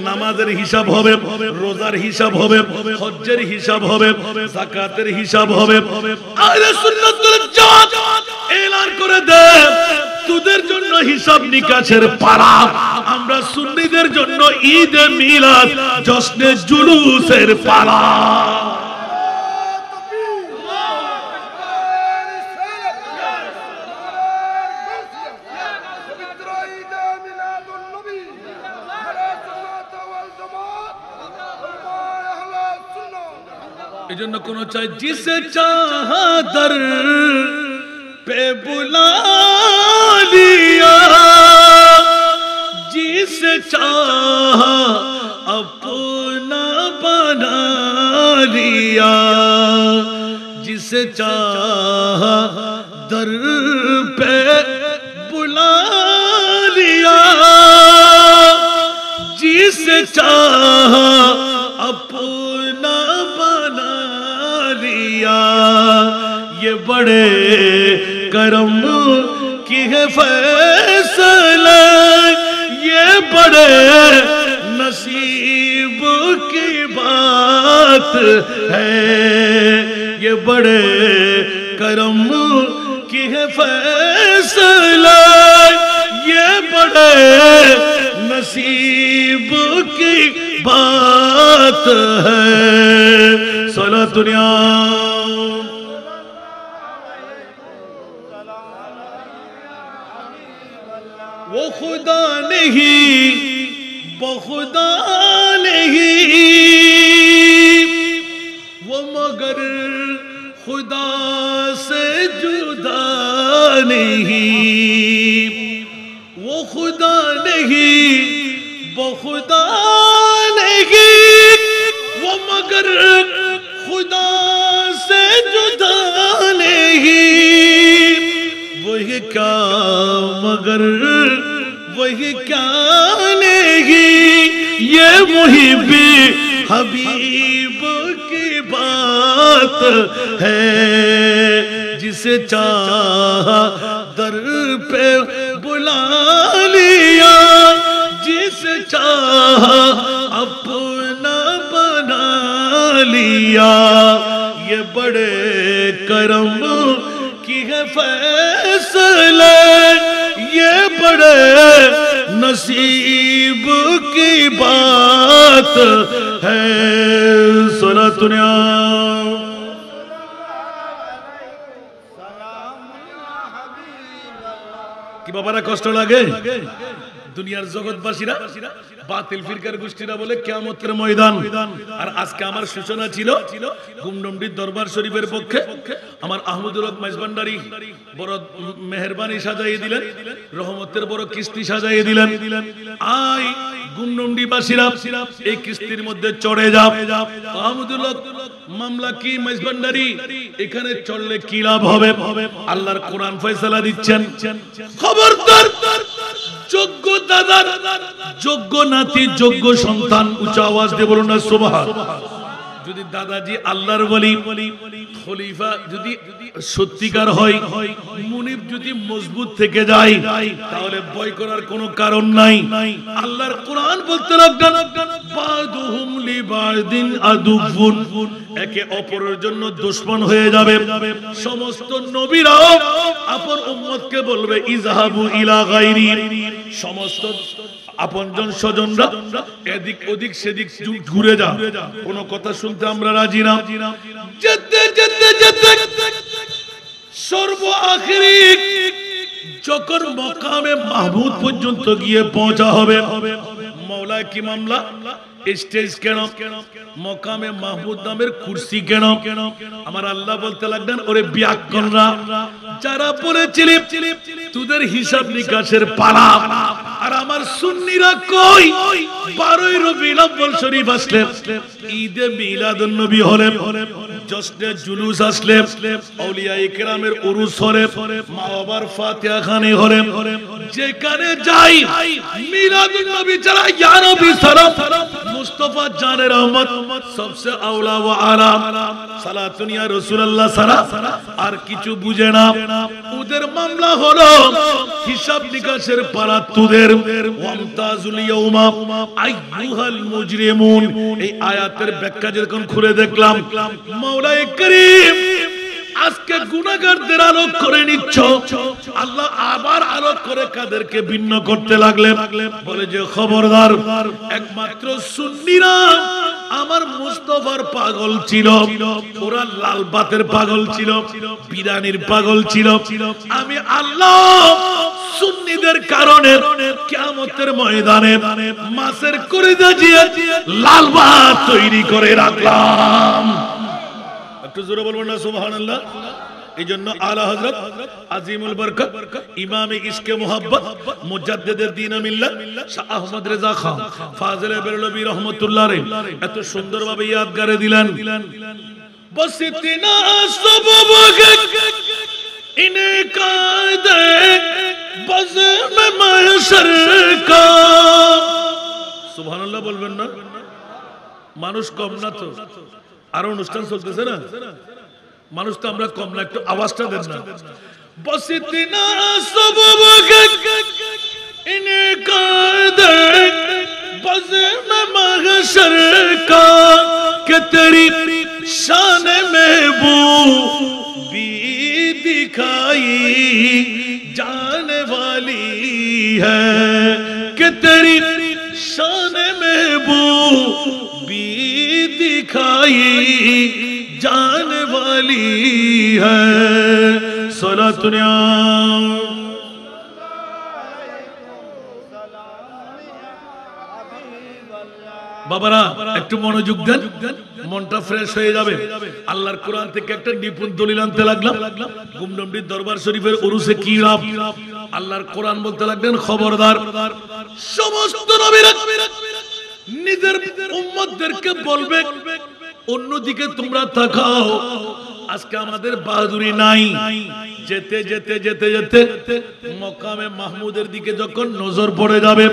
নামাজের হিসাব হবে, রোজার হিসাব হবে, হজ্জের হিসাব হবে, যাকাতের হিসাব হবে। আহলে সুন্নাত ওয়াল জামাত এলান করে দেয়, তোদের জন্য হিসাব নিকাশের পালা, আমরা সুন্নিদের জন্য ঈদে মিলাদ, জশ্নে জুলুসের পালা। এই জন্য কোন চাই জিসে চাহা দর पे बुला लिया, जिसे चाहा अपना बना लिया, जिसे चाहा दर पे बुला लिया, जिसे चाहा अपना बना लिया। ये बड़े करम की है फैसला, ये बड़े नसीब की बात है, ये बड़े करम की है फैसला, ये बड़े नसीब की बात है। सला दुनिया वो खुदा नहीं, बखुदा नहीं, वो मगर जुदा नहीं, वो खुदा नहीं, वो खुदा नहीं, वो मगर खुदा से जुदा नहीं, वही क्या मगर वही क्या नहीं, ये मुहिब्बे हबीब की बात है, जिसे चाहा दर पे बुला लिया, जिसे चाहा अपना बना लिया, ये बड़े करम की है फैसले, ये बड़े नसीब की बात है। सुनतुनिया কি বাবারা কষ্ট লাগে? দুনিয়ার জগৎবাসীরা বাতিল ফিরকার গোষ্ঠীরা বলে কিয়ামতের ময়দান। আর আজকে আমার সূচনা ছিল গুমডুমডির দরবার শরীফের পক্ষে আমার আহমদুল হক মাইজভান্ডারী বড় মেহেরবানি সাজাইয়ে দিলেন, রহমতের বড় কিস্তি সাজাইয়ে দিলেন। আই গুমডুমডি বাসীরা এই কিস্তির মধ্যে চড়ে যাও। আহমদুল হক মামলা কি মাইজভান্ডারী, এখানে চড়লে কি লাভ হবে? আল্লাহর কোরআন ফয়সালা দিচ্ছেন। খবরদার, যোগ্য দাদা, যোগ্য নাতি, যোগ্য সন্তান, উচ্চ আওয়াজ দিয়ে বলুন না সুবহানাল্লাহ। যদি দাদাজি আল্লাহর ওলি, খলিফা যদি সত্যিকার হয়, মুনিব যদি মজবুত থেকে যায়, তাহলে ভয় করার কোনো কারণ নাই। আল্লাহর কোরআন বলতে লাগলেন বাদুহুম লিবাদিন আদুফুন, একে অপরের জন্য দুশমন হয়ে যাবে। সমস্ত নবীরাও আপন উম্মতকে বলবে ইযহাবু ইলা গায়রি, সমস্ত আপনজন স্বজনরা এদিক ওদিক সেদিক ঘুরে যা, কোন কথা শুনতে আমরা রাজি না। যেতে যেতে যেতে সর্ব আখিরি যখন মকামে মাহমুদ পর্যন্ত গিয়ে পৌঁছা হবে, মওলা কি মামলা, স্টেজ কেন, মকামে মাহমুদ নামের কুরসি কেন? আমার আল্লাহ বলতে লাগলেন ওরে বিয়াক্কনরা, যারা বলেছিলি তোদের হিসাব নিকাশের পালা, আর আমার সুন্নিরা কই 12ই রবিউল আউয়াল শরীফ আসলে, ঈদে মিলাদুন নবী হলে, জশ্নে জুলুস আসলে, আউলিয়ায়ে কেরামের উরুস হলে, মা বাবার ফাতিহা খানি হলে, যেখানে যাই মিলাদুন নবী ছাড়া ইয়া নবী সালাম মুস্তাফা জানের রহমত সবসে আওলা ওয়া আলা সালাতুন ইয়া রাসূলুল্লাহ সালাম, আর কিছু বুঝে না। ওদের মামলা হলো হিসাব নিকাশের পালা তোদের। ওয়ামতাজুল ইয়াউমা আইয়ুহাল মুজরিমুন, এই আয়াতের ব্যাখ্যা যখন খুলে দেখলাম, মাওলায়ে করিম আজকে গুনাহগারদের আলোক করে নিচ্ছ, আল্লাহ আবার আলোক করে কাদেরকে ভিন্ন করতে লাগলেন। বলে যে খবরদার, একমাত্র সুন্নিরা আমার মুস্তাফার পাগল ছিল, ওরা লাল ভাতের পাগল ছিল, বিরিয়ানির পাগল ছিল। আমি আল্লাহ সুন্নিদের কারণে কিয়ামতের ময়দানে মাছের কলিজা দিয়ে লাল ভাত তৈরি করে রাখলাম। একটু জোরে বলবেন না সুবহানাল্লাহ। এই জন্য আলা হযরত আজিমুল বরকত ইমামে ইশকে মুহাব্বত মুজাদ্দিদে দ্বীন মিল্লাত শাহ আহমদ রেজা খান ফাজিলে বেরলভী রাহমাতুল্লাহ আলাইহি এত সুন্দরভাবে ইয়াদগারে দিলেন। বস ইতনা সবব ইনকার দে বজ মে মাশর কা, সুবহানাল্লাহ বলবেন না? মানুষ কম না তো, আর অনুষ্ঠান চলতেছে না, মানুষ তো আমরা কম না, একটু আওয়াজটা দেন না। বস ইতনা সবব ইনকার দে বজ মে মাশর কা কে তেরি শান में वो भी दिखाई जाने वाली है, कि तेरी शान में वो भी दिखाई जाने वाली है। सलातुनिया বাবারা একটু মনোযোগ দেন, মনটা ফ্রেশ হয়ে যাবে। আল্লাহর কোরআন থেকে একটা নিপুণ দলিল আনতে লাগলাম। গুমডমডির দরবার শরীফের উরুসে কি লাভ, আল্লাহর কোরআন বলতে লাগলেন খবরদার সমস্ত নবীরা নিজের উম্মতদেরকে বলবে অন্যদিকে তোমরা তাকাও। আজকে আমাদের বাহাদুরি নাই, যেতে যেতে যেতে যেতে মকামে মাহমুদের দিকে যখন নজর পড়ে যাবে,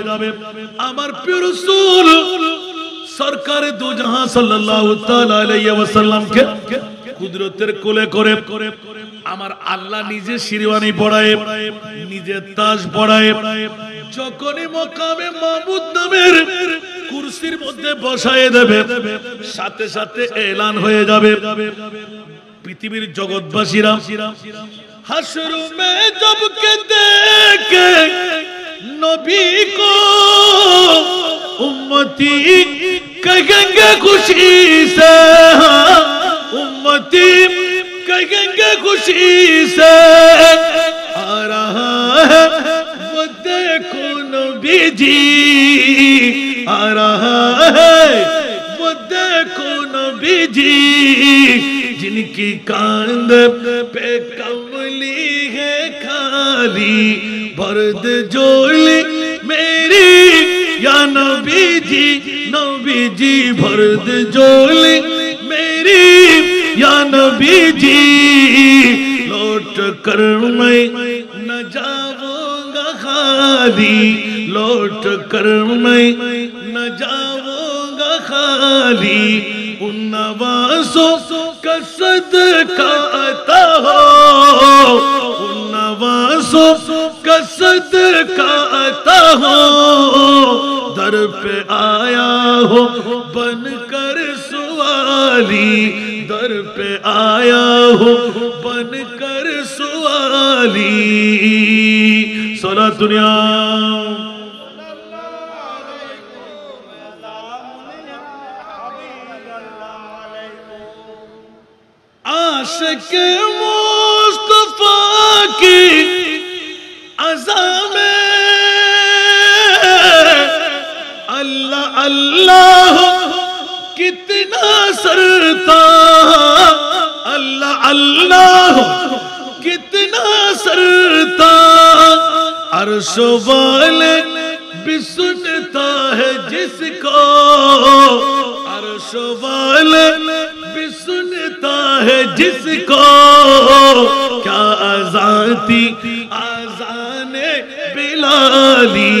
আমার প্রিয় রাসূল সরকারে দু জাহান সাল্লাল্লাহু তাআলা আলাইহি ওয়াসাল্লামকে কুদরতের কোলে করে আমার আল্লাহ নিজে শিরওয়ানি পড়ায়, নিজে তাজ পড়ায়, যখনই মকামে মাহমুদ নামের কুরসির মধ্যে বসায় দেবে, সাথে সাথে এলান হয়ে যাবে পৃথিবীর জগৎবাসীরা হাশর মে জব কে দেখে নবী কো উম্মতি কহেंगे खुशी से, उम्मती कहेंगे खुशी से आ रहा है वो देखो नबी जी, आ रहा है वो देखो नबी जी, जिनकी कांध पे कमली है खाली बर्द जोली मेरी या नबी जी बर्द जोली मेरी या नबी जी, लौट कर मैं न जाऊंगा खाली, लौट कर मैं न जाऊंगा खाली, उन नवासों का सदका अता हो, उन नवासों का सदका अता हो, दर पे आया हो बनकर सवाली, दर पे आया हो बनकर सवाली। सला दुनिया आशिक मुस्तफा की अज़ा में अल्लाह अल्लाह कितना सरता, अल्लाह अल्लाह कितना सरता, अर्श वाले भी सुनता है जिसको, अर्श वाले भी सुनता है जिसको, क्या अज़ाती आज़ाने बिलाली,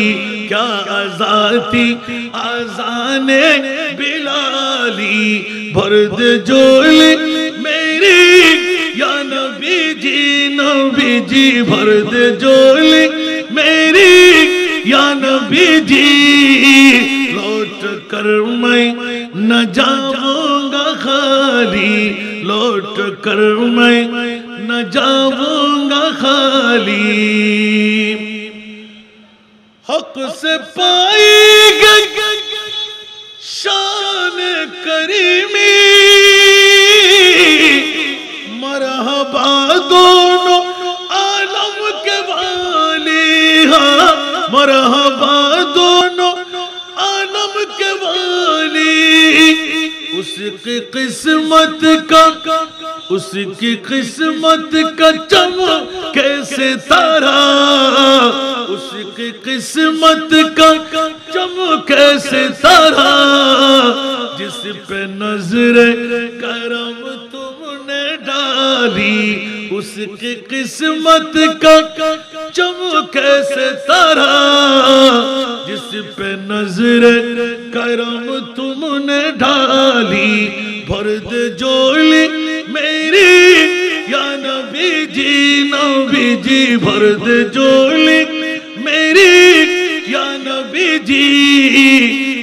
क्या अज़ाती आज़ाने बिलाली, बर्द जोली मेरी या नबी जी बर्द जोली मेरी या नबी जी, लौट कर मैं न जाऊंगा खाली, लौट कर मैं न जाऊंगा खाली, हक से पाएगा शान करीमी, मरहबा दोनों आलम के वाली, हाँ मरहबा दोनों आलम के वाली, उसकी किस्मत का, उसकी किस्मत का चमके सितारा, उसकी किस्मत का चमके सितारा, जिस पे नजरे करम तुमने डाली, उसकी किस्मत का चमके सितारा, जिस पे नजरे करम तुमने डाली, बर्द जोली मेरी या नबी जी बर्द जोली मेरी या नबी जी,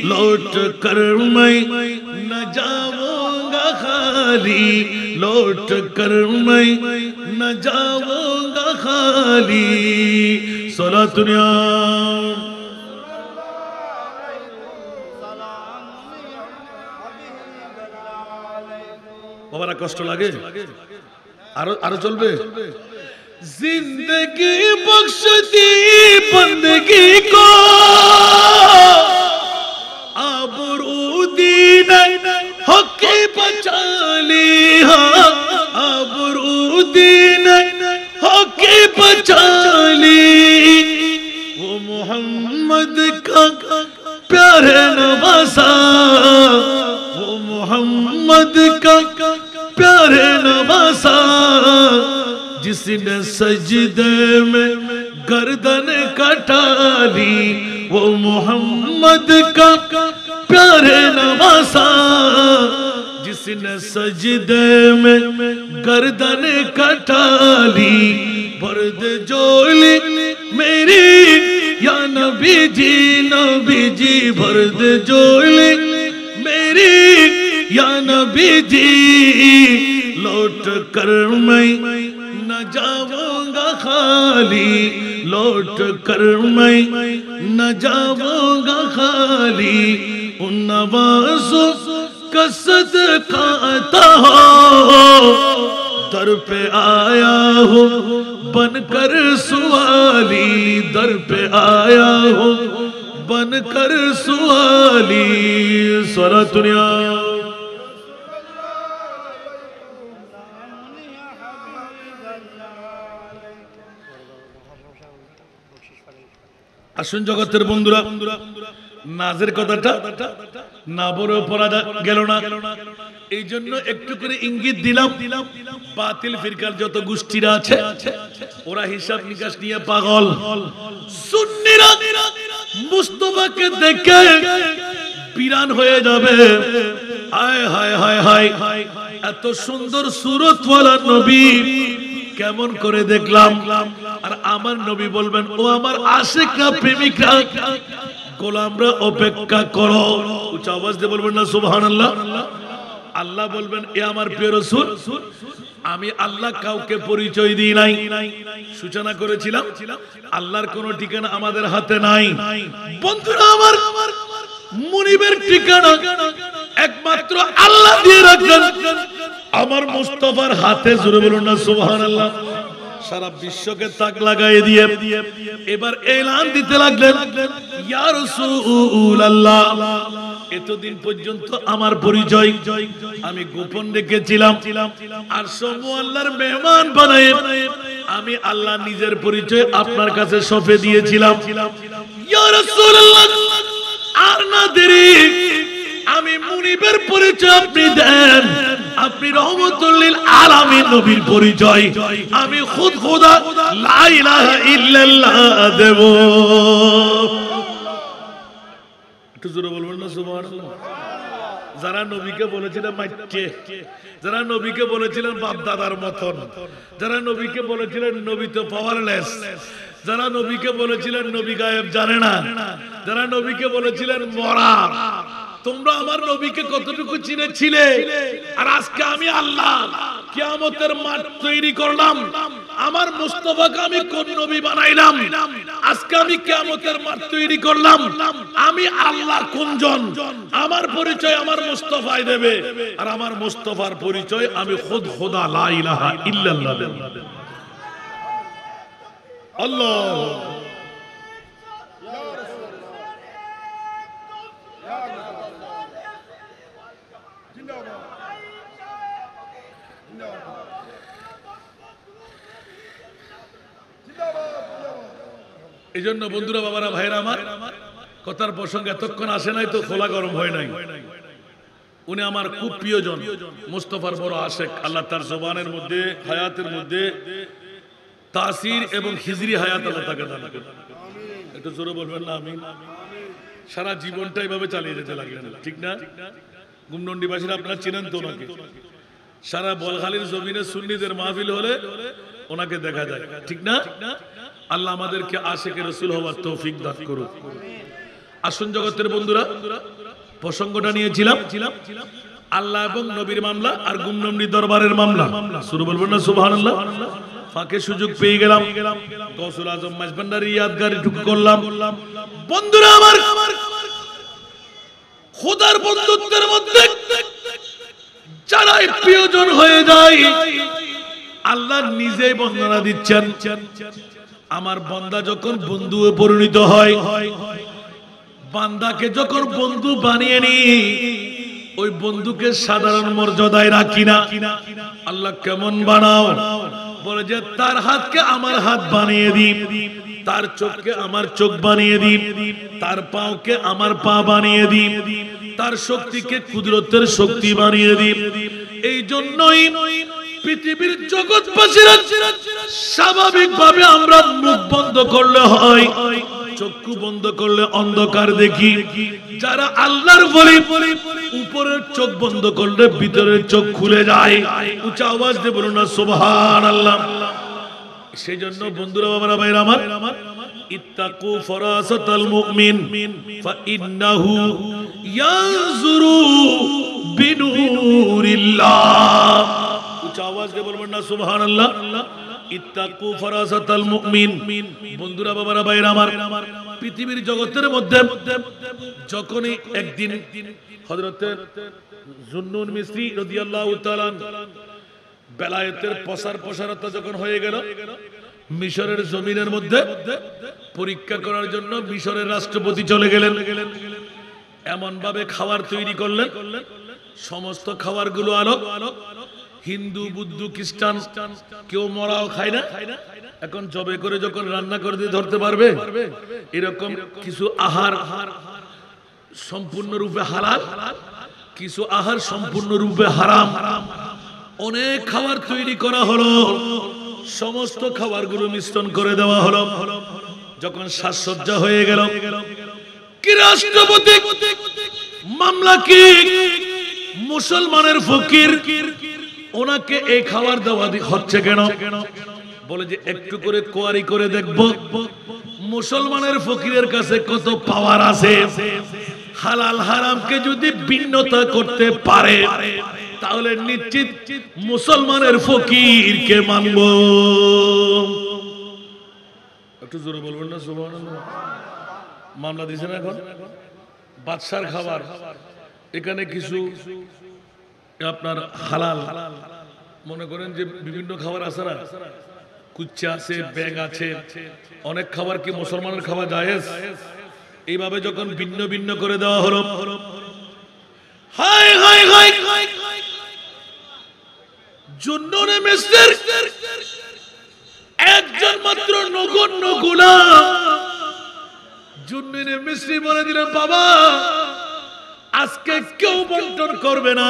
लौट कर मैं न जाऊंगा खाली, लौट कर मैं न जाऊंगा खाली। सलातुनिया বাবারা কষ্ট লাগে, আরো চলবে। जिंदगी बख्श दी बंदगी को, आबरू हके बचा ली हाँ अबरूदीन हके बचा ली वो मोहम्मद का प्यारे नवासा वो मोहम्मद का प्यारे नवासा जिसने सजदे में गर्दन कटा ली वो मोहम्मद का प्यारे नवासा जिसने सजदे में गर्दन कटा ली बर्द जोली मेरी या नबी जी बर्द जोली मेरी या नबी जी लौट कर मैं न जाऊंगा खाली लौट कर मैं न जाऊंगा खाली उन नवाज़ों का सदका अता हो दर पे आया हो बनकर सुवाली दर पे आया हो बनकर सुवाली स्वरा दुनिया আসুন জগতের বন্ধুরা নাজের কথাটা না বলে পড়া গেল না এই জন্য একটু করে ইঙ্গিত দিলাম বাতিল ফিরকার যত গোষ্ঠীরা আছে ওরা হিসাব নিকাশ নিয়ে পাগল সুন্নিরা মুস্তাফাকে দেখে বিরান হয়ে যাবে হায় হায় হায় হায় এত সুন্দর সুরতওয়ালা নবী কেমন করে দেখলাম আর আমার নবী বলবেন ও আমার আশিকরা প্রেমিকরা গোলামরা অপেক্ষা করো উচ্চ আওয়াজ দিয়ে বলবেন না সুবহানাল্লাহ আল্লাহ বলবেন এ আমার প্রিয় রাসূল আমি আল্লাহ কাউকে পরিচয় দিই নাই সূচনা করেছিলাম আল্লাহর কোনো ঠিকানা আমাদের হাতে নাই বন্ধুরা আমার মুনিবের ঠিকানা একমাত্র আল্লাহ দিয়ে রাখলেন আমার মুস্তাফার হাতে জোরে বলুন না সুবহানাল্লাহ সারা বিশ্বকে তাক লাগাই দিয়ে এবার এলান দিতে লাগলেন ইয়া রাসূলুল্লাহ এতদিন পর্যন্ত আমার পরিচয় আমি গোপন রেখেছিলাম আর সমূহ আল্লাহর মেহমান বানায়ে আমি আল্লাহ নিজের পরিচয় আপনার কাছে সঁপে দিয়েছিলাম ইয়া রাসূলুল্লাহ আর না দেরি আমি মুনিবের পরিচয় আপনি দেন আপনি রহমতুল লিল আলামিন নবীর পরিচয় আমি খুদ খোদা লা ইলাহা ইল্লাল্লাহ দেব একটু জোরে বলবেন না সুবহানাল্লাহ যারা নবীকে বলেছিলেন মাইটে যারা নবীকে বলেছিলেন বাপ দাদার মতন যারা নবীকে বলেছিলেন নবী তো পাওয়ারলেস যারা নবীকে বলেছিলেন নবী গায়েব জানে না যারা নবীকে বলেছিলেন মরা তোমরা আমার নবীকে কতটুকু চিনেছিলে আর আজকে আমি আল্লাহ কিয়ামতের মাঠ তৈরি করলাম আমার মুস্তাফাকে আমি কোন নবী বানাইলাম আজকে আমি কিয়ামতের মাঠ তৈরি করলাম আমি আল্লাহ কোনজন আমার পরিচয় আমার মুস্তাফাই দেবে আর আমার মুস্তাফার পরিচয় আমি খুদ খোদা লা ইলাহা ইল্লাল্লাহ দেব আল্লাহ এই জন্য বন্ধুরা বাবারা ভাইরা আমার কথার প্রসঙ্গ এতক্ষণ আসে নাই তো খোলা গরম হয় নাই উনি আমার খুব প্রিয়জন মুস্তাফার বড় আশেক আল্লাহ তার জবানের মধ্যে হায়াতের মধ্যে তাসির এবং হিজরি হায়াত আল্লাহ তাকে দান করুন একটু জোরে বলবেন না আমিন সারা জীবনটা এইভাবে চালিয়ে যেতে লাগলেন ঠিক না গুমনন্ডিবাসীরা আপনারা চিনেন তো ওনাকে সারা বলখালীর জমিনে সুন্নিদের মাহফিল হলে ওনাকে দেখা যায় ঠিক না আল্লাহ আমাদেরকে আশিকে রাসূল হওয়ার তৌফিক দান করুন আসুন জগতের বন্ধুরা প্রসঙ্গটা নিয়েছিলাম আল্লাহ এবং নবীর মামলা আর গুমনন্ডি দরবারের মামলা শুরু বলবেন না সুবহানাল্লাহ ফাঁকে সুযোগ পেয়ে গেলাম গৌসুল আজম মাঝভান্ডারী ইয়াদগারি টুকু করলাম বন্ধুরা আমার খোদার বন্ধুত্বের মধ্যে যারা প্রিয়জন হয়ে যায় আল্লাহ নিজেই বর্ণনা দিচ্ছেন আমার বান্দা যখন বন্ধু পরিণত হয় বান্দাকে যখন বন্ধু বানিয়ে নি ওই বন্ধুকে সাধারণ মর্যাদায় রাখি না। আল্লাহ কেমন বানাও, বলে যে তার হাতকে আমার হাত বানিয়ে দিই, তার চোখকে আমার চোখ বানিয়ে দিই, তার পাওকে আমার পা বানিয়ে দিই, তার শক্তিকে কুদরতের শক্তি বানিয়ে দিই। এই জন্যই পৃথিবীর জগৎবাসীরা স্বাভাবিকভাবে আমরা মুখ বন্ধ করলে হয়, চক্ষু বন্ধ করলে অন্ধকার দেখি। যারা আল্লাহর বলি উপরের চোখ বন্ধ করলে ভিতরের চোখ খুলে যায়। উচ্চ আওয়াজ দিয়ে বলুন না সুবহানাল্লাহ। সেই জন্য বন্ধুরা, বাবারা, ভাইরা আমার, ইত্তাকু ফরাসাতাল মুমিন ফাইন্নাহু ইয়ানজুরু বিনুরিল্লাহ। উচ্চ আওয়াজ দিয়ে বলবেন না সুবহানাল্লাহ। ইত্তাকু ফরাসাতাল মুমিন। বন্ধুরা, বাবারা, ভাইরা আমার, পৃথিবীর জগতের মধ্যে যখনই একদিন হযরত জুন্নুন মিসরি রাদিয়াল্লাহু তাআলা বেলায়েতের প্রসারতা যখন হয়ে গেল, মিশরের জমিনের মধ্যে পরীক্ষা করার জন্য মিশরের রাষ্ট্রপতি চলে গেলেন। এমন ভাবে খাবার তৈরি করলেন, সমস্ত খাবারগুলো আলোক। হিন্দু, বুদ্ধ, খ্রিস্টান কেউ মরাও খায় না। এখন জবে করে যখন রান্না করে দিয়ে ধরতে পারবে, এরকম কিছু আহার সম্পূর্ণরূপে হালাল, কিছু আহার সম্পূর্ণরূপে হারাম। অনেক খাবার তৈরি করা হলো, সমস্ত খাবারগুলো মিশ্রণ করে দেওয়া হলো। যখন সাজসজ্জা হয়ে গেল, কি রাষ্ট্রপতি মামলা কি মুসলমানের ফকির, ওনাকে এই খাবার দেওয়া হচ্ছে কেন? বলে যে একটু করে কোয়ারি করে দেখবো মুসলমানের ফকিরের কাছে কত পাওয়ার আছে। হালাল হারামকে যদি ভিন্নতা করতে পারে তাহলে নিশ্চিত মুসলমানের ফকিরকে মানব। একটু জোরে বলবেন না সুবহানাল্লাহ। মামলা দিয়েছেন এখন বাদশার খাবার, এখানে কিছু আপনার হালাল মনে করেন যে বিভিন্ন খাবার আছে না, কুচ্চা আছে, ব্যাগ আছে, অনেক খাবার কি মুসলমানের খাওয়া জায়েজ? এইভাবে যখন ভিন্ন ভিন্ন করে দেওয়া হলো, হায় হায় হায়, জুন্নুন মিসর একজন মাত্র নগণ্য গোলাম। জুন্নুন মিসরি বলে দিলেন, বাবা আজকে কেউ বন্টন করবে না,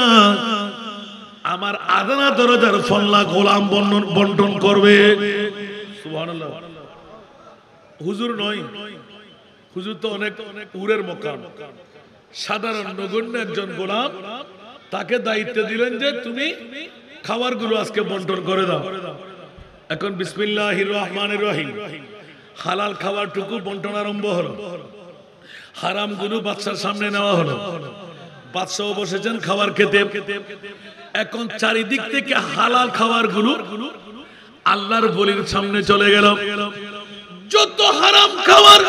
আমার আদানা দরজার ফল্লা গোলাম বন্টন করবে। সুবহানাল্লাহ। হুজুর নয়, হুজুর তো অনেক উরের মকাম, সাধারণ নগণ্য একজন গোলাম, তাকে দায়িত্ব দিলেন যে তুমি খাবারগুলো আজকে বন্টন করে দাও। এখন বিসমিল্লাহির রহমানির রহিম হালাল খাবারটুকু বন্টন আরম্ভ হলো, হারাম গুলো বাদশার সামনে নেওয়া হলো। বাদশাও বসেছেন খাবার খেতে। এখন চারিদিক থেকে হালাল খাবারগুলো আল্লাহর বলির সামনে চলে গেল। যত হারাম খাবার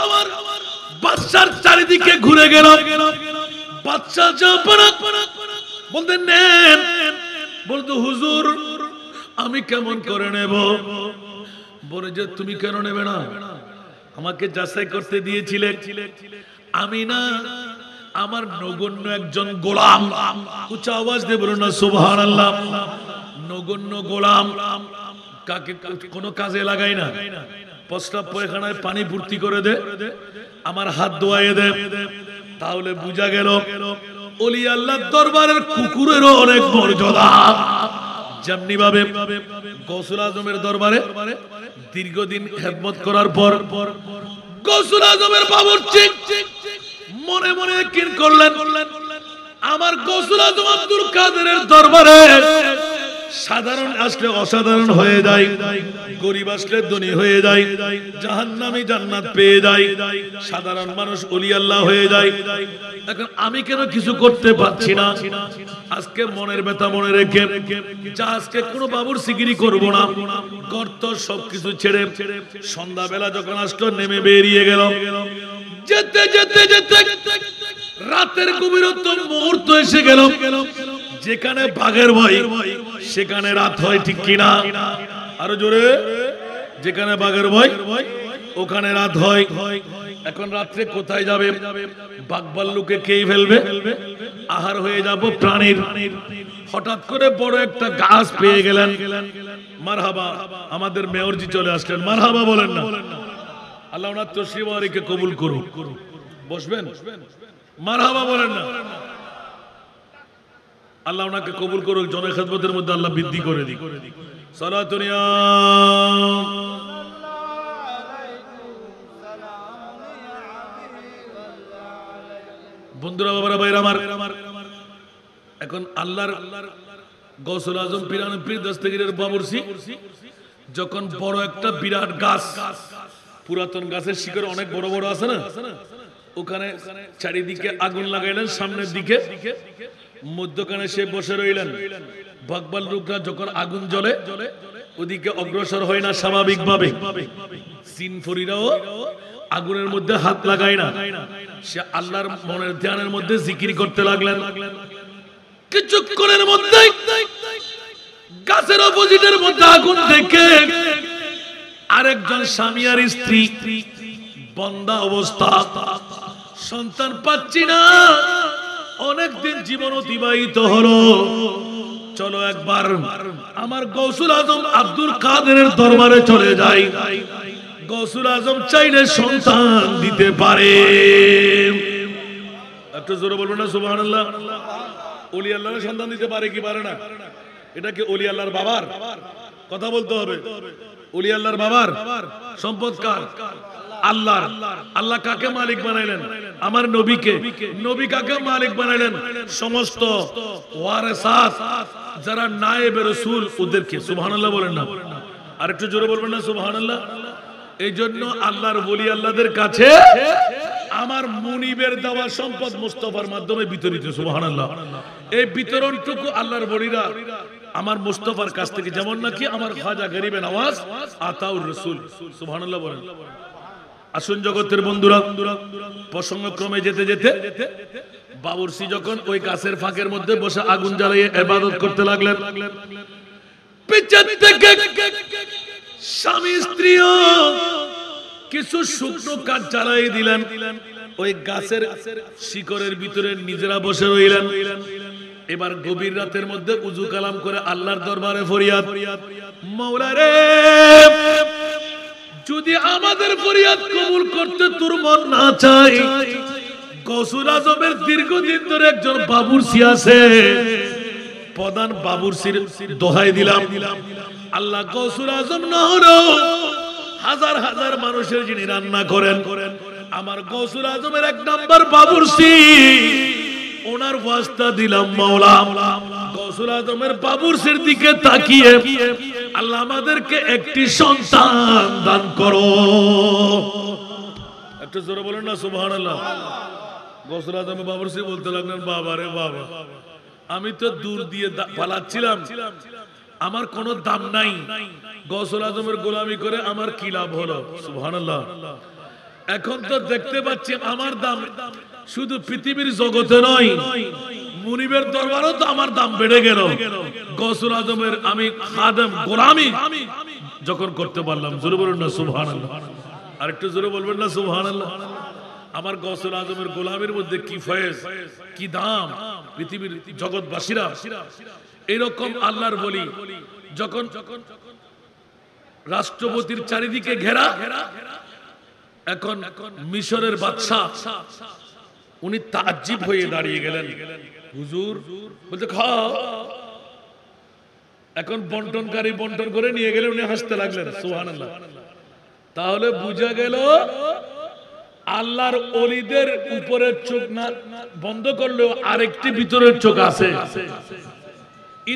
বাদশার চারিদিকে ঘুরে গেল। বাদশা বলতেন নেন, বলতো হুজুর আমি কেমন করে নেব? বলে যে তুমি কেন নেবে না? আমাকে যাচাই করতে দিয়েছিলে। আমি না, আমার নগণ্য একজন গোলাম। উচ্চ আওয়াজ দিয়ে বলুন না সুবহানাল্লাহ। নগণ্য গোলাম কাকে কোনো কাজে লাগাই না, প্রস্রাব পায়খানায় পানি ভর্তি করে দে, আমার হাত ধোয়াইয়ে দে, তাহলে বুঝা গেল ওলি আল্লাহর দরবারের কুকুরেরও অনেক মর্যাদা। যেমনি ভাবে গৌসুল আজমের দরবারে দীর্ঘদিন খেদমত করার পর গৌসুল আজমের বাবুর্চি মনে মনে কিন করলেন, আমার গৌসুল আজম আব্দুল কাদেরের দরবারে সাধারণ আসলে অসাধারণ হয়ে যায়, গরিব আসলে ধনী হয়ে যায়, জাহান্নামী জান্নাত পেয়ে যায়, সাধারণ মানুষ ওলি আল্লাহ হয়ে যায়। এখন আমি কেন কিছু করতে পারছি না? আজকে মনের ব্যথা মনে রেখে যা আজকে কোনো বাবুর সিগিরি করব না, গর্ত সবকিছু ছেড়ে সন্ধ্যাবেলা যখন আসলো নেমে বেরিয়ে গেল। যেতে যেতে যেতে রাতের গভীরতম মুহূর্ত এসে গেল। যেখানে বাঘের ভয় সেখানে রাত হয়, ঠিক কিনা? আরো জোরে, যেখানে বাঘের ভয় ওখানে রাত হয়। এখন রাত্রে কোথায় যাবে? বাঘভাল্লুকে খেয়ে ফেলবে, আহার হয়ে যাব প্রাণীর। হঠাৎ করে বড় একটা গাছ পেয়ে গেলেন। মারহাবা, আমাদের মেয়রজি চলে আসলেন, মারহাবা বলেন না। আল্লাহ ওনার তশরিফ আরিকে কবুল করুন। বসবেন, মারহাবা বলেন না। আল্লাহ ওনাকে কবুল করুক, জনের খেদমতের মধ্যে আল্লাহ বৃদ্ধি করে দিক। সালাতুন ইয়া বন্ধুরা, বাবারা, ভাইরা আমার, এখন আল্লাহর গৌসুল আজম পীর দস্তগীরের বাবুরসি যখন বড় একটা বিরাট গাছ, পুরাতন গাছের শিকড় অনেক বড় বড় আছে না, ওখানে চারিদিকে আগুন লাগাইলেন, সামনের দিকে মধ্যখানে সে বসে রইলেন। বাঘভাল্লুকরা যখন আগুন জ্বলে ওদিকে অগ্রসর হয় না স্বাভাবিকভাবে, সিনফরিরাও আগুনের মধ্যে হাত লাগায় না। সে আল্লাহর মনের ধ্যানের মধ্যে জিকির করতে লাগলেন। কিছুক্ষণের মধ্যে গাছের অপোজিটের মধ্যে আগুন দেখে আরেকজন স্বামী আর স্ত্রী, বন্ধা অবস্থা, সন্তান পাচ্ছি না, অনেকদিন জীবন অতিবাহিত হলো, চলো একবার আমার গৌসুল আজম আব্দুল কাদেরের দরবারে চলে যাই। গৌসুল আজম চাইলে সন্তান দিতে পারে। একটু জোরে বলবেন না সুবহানাল্লাহ। ওলি আল্লাহর সন্তান দিতে পারে কি পারে না? এটা কি ওলি আল্লাহর বাবার কথা বলতে হবে? ওলি আল্লাহর বাবার সম্পদ কার? আল্লাহর। আল্লাহ কাকে মালিক বানাইলেন? আমার নবীকে। নবী কাকে মালিক বানাইলেন? সমস্ত ওয়ারিসাত যারা নায়েবে রাসূল ওদেরকে। সুবহানাল্লাহ বলেন না, আরেকটু জোরে বলবেন না সুবহানাল্লাহ। এই জন্য আল্লাহর ওলি আল্লাহদের কাছে আমার মুনিবের দেওয়া সম্পদ মুস্তাফার মাধ্যমে বিতরিত। সুবহানাল্লাহ। এই বিতরণটুকু আল্লাহর ওলিরা আমার মুস্তাফার কাছ থেকে, যেমন নাকি আমার খাজা গরিবে নওয়াজ আতাউর রাসূল। সুবহানাল্লাহ বলেন। আসুন জগতের বন্ধুরা, প্রসঙ্গক্রমে যেতে যেতে বাবুরসি যখন ওই গাছের ফাঁকের মধ্যে বসে আগুন জ্বালিয়ে ইবাদত করতে লাগলেন, পিছন থেকে স্বামী স্ত্রীও কিছু শুকনো কাঠ জ্বালাই দিলেন। ওই গাছের শিকড়ের ভিতরে নিজেরা বসে রইলেন। এবার গভীর রাতের মধ্যে উযু কালাম করে আল্লাহর দরবারে ফরিয়াদ, মাওলা রে, যদি আমাদের ফরিয়াদ কবুল করতে তোর মন না চায়, গৌসুল আজমের দীর্ঘদিন ধরে একজন বাবুরসি আছে, প্রধান বাবুরসির দোহাই দিলাম, আল্লাহ গৌসুল আজম না হলো হাজার হাজার মানুষের যিনি রান্না করেন, আমার গৌসুল আজমের এক নাম্বার বাবুরসি, ওনার ওয়াস্তা দিলাম মাওলা, গৌসুল আজমের বাবুরসির দিকে তাকিয়ে আল্লাহ আমাদেরকে একটি সন্তান দান করো। একটু জোরে বলেন না সুবহানাল্লাহ। গৌসুল আজমের বাবুরসি বলতে লাগলেন, বাবা রে বাবা, আমি তো দূর দিয়ে পালাচ্ছিলাম, আমার কোনো দাম নাই, গৌসুল আজমের গোলামি করে আমার কি লাভ হলো? সুবহানাল্লাহ। এখন তো দেখতে পাচ্ছি আমার দাম শুধু পৃথিবীর জগতে নয়, মুনিবের দরবারও তো আমার দাম বেড়ে গেল। গৌসুল আজমের আমি খাদেম গোলামি যখন করতে পারলাম, জোরে বলুন না সুবহানাল্লাহ। আরেকটু জোরে বলবেন না সুবহানাল্লাহ। আমার গৌসুল আজমের গোলামের মধ্যে কি ফয়েজ, কি দাম, পৃথিবীর জগৎবাসীরা এরকম আল্লাহর বলি যখন রাষ্ট্রপতির চারিদিকে ঘেরা, এখন মিশরের বাদশা উনি তাজ্জিব হয়ে দাঁড়িয়ে গেলেন, হুজুর বলতে খাও, এখন বন্টনকারী বন্টন করে নিয়ে গেলে উনি হাসতে লাগলেন। সুবহানাল্লাহ। তাহলে বুঝা গেল আল্লাহর ওলিদের উপরের চোখ না বন্ধ করলেও আরেকটি ভিতরের চোখ আছে।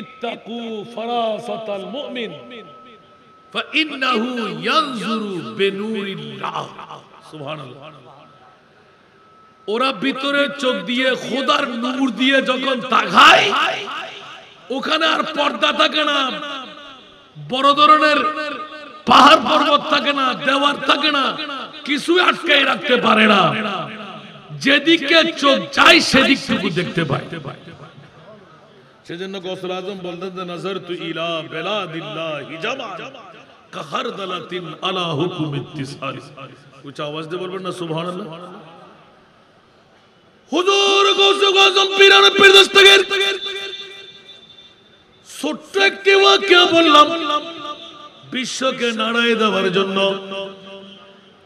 ইত্তাকু ফারাসাতাল মুমিন ফাইন্নাহু ইয়ানজুরু বিনুরিল্লাহ। সুবহানাল্লাহ। ওরা ভিতরের চোখ দিয়ে খোদার নূর দিয়ে যখন তাকায়, ওখানে আর পর্দা থাকে না, বড় ধরনের পাহাড় পর্বত থাকে না, দেওয়াল থাকে না, কিছু আটকায় রাখতে পারে না, যেদিকে চোখ যায় সেদিকটুকু দেখতে পায়। সেজন্য গৌসুল আজম বলতেন, নাযারতু ইলা বিলাদিল্লাহি জামা কাহারদালাতিন আলা হুকুম ইত্তিসাল। উচ্চ আওয়াজ দিয়ে বলবেন না সুবহানাল্লাহ। হুজুর গৌসে আজম পীরান পীর দস্তগীর ছোট্ট একটি ওয়াকিয়া বললাম, বিশ্বকে নাড়ায় দেওয়ার জন্য।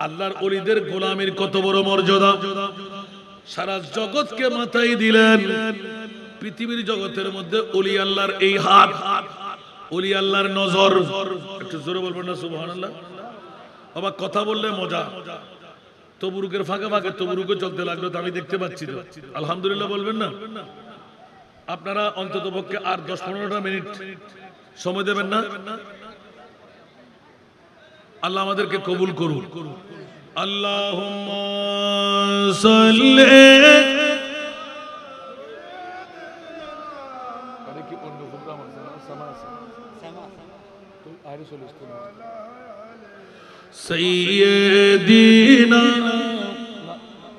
আল্লাহর ওলিদের গোলামীর কত বড় মর্যাদা, সারা জগৎকে মাথায় দিলেন। পৃথিবীর জগতের মধ্যে ওলি আল্লাহর এই হাত, ওলি আল্লাহর নজর। একটু জোরে বলবেন না সুবহানাল্লাহ। বাবা কথা বললে মজা। তবরুকের ফাঁকে ফাঁকে তবরুকে চলতে লাগলো, তো আমি দেখতে পাচ্ছি তো। আলহামদুলিল্লাহ বলবেন না? আপনারা অন্তত পক্ষে আর 10-15টা মিনিট সময় দেবেন না? আল্লাহ আমাদেরকে কবুল করুন। আল্লাহুম্মা সাল্লি। আরে কি অন্য প্রোগ্রাম আছে না? সামা আছে, তো আরে চলে আসতে না। সাইয়্যিদিনা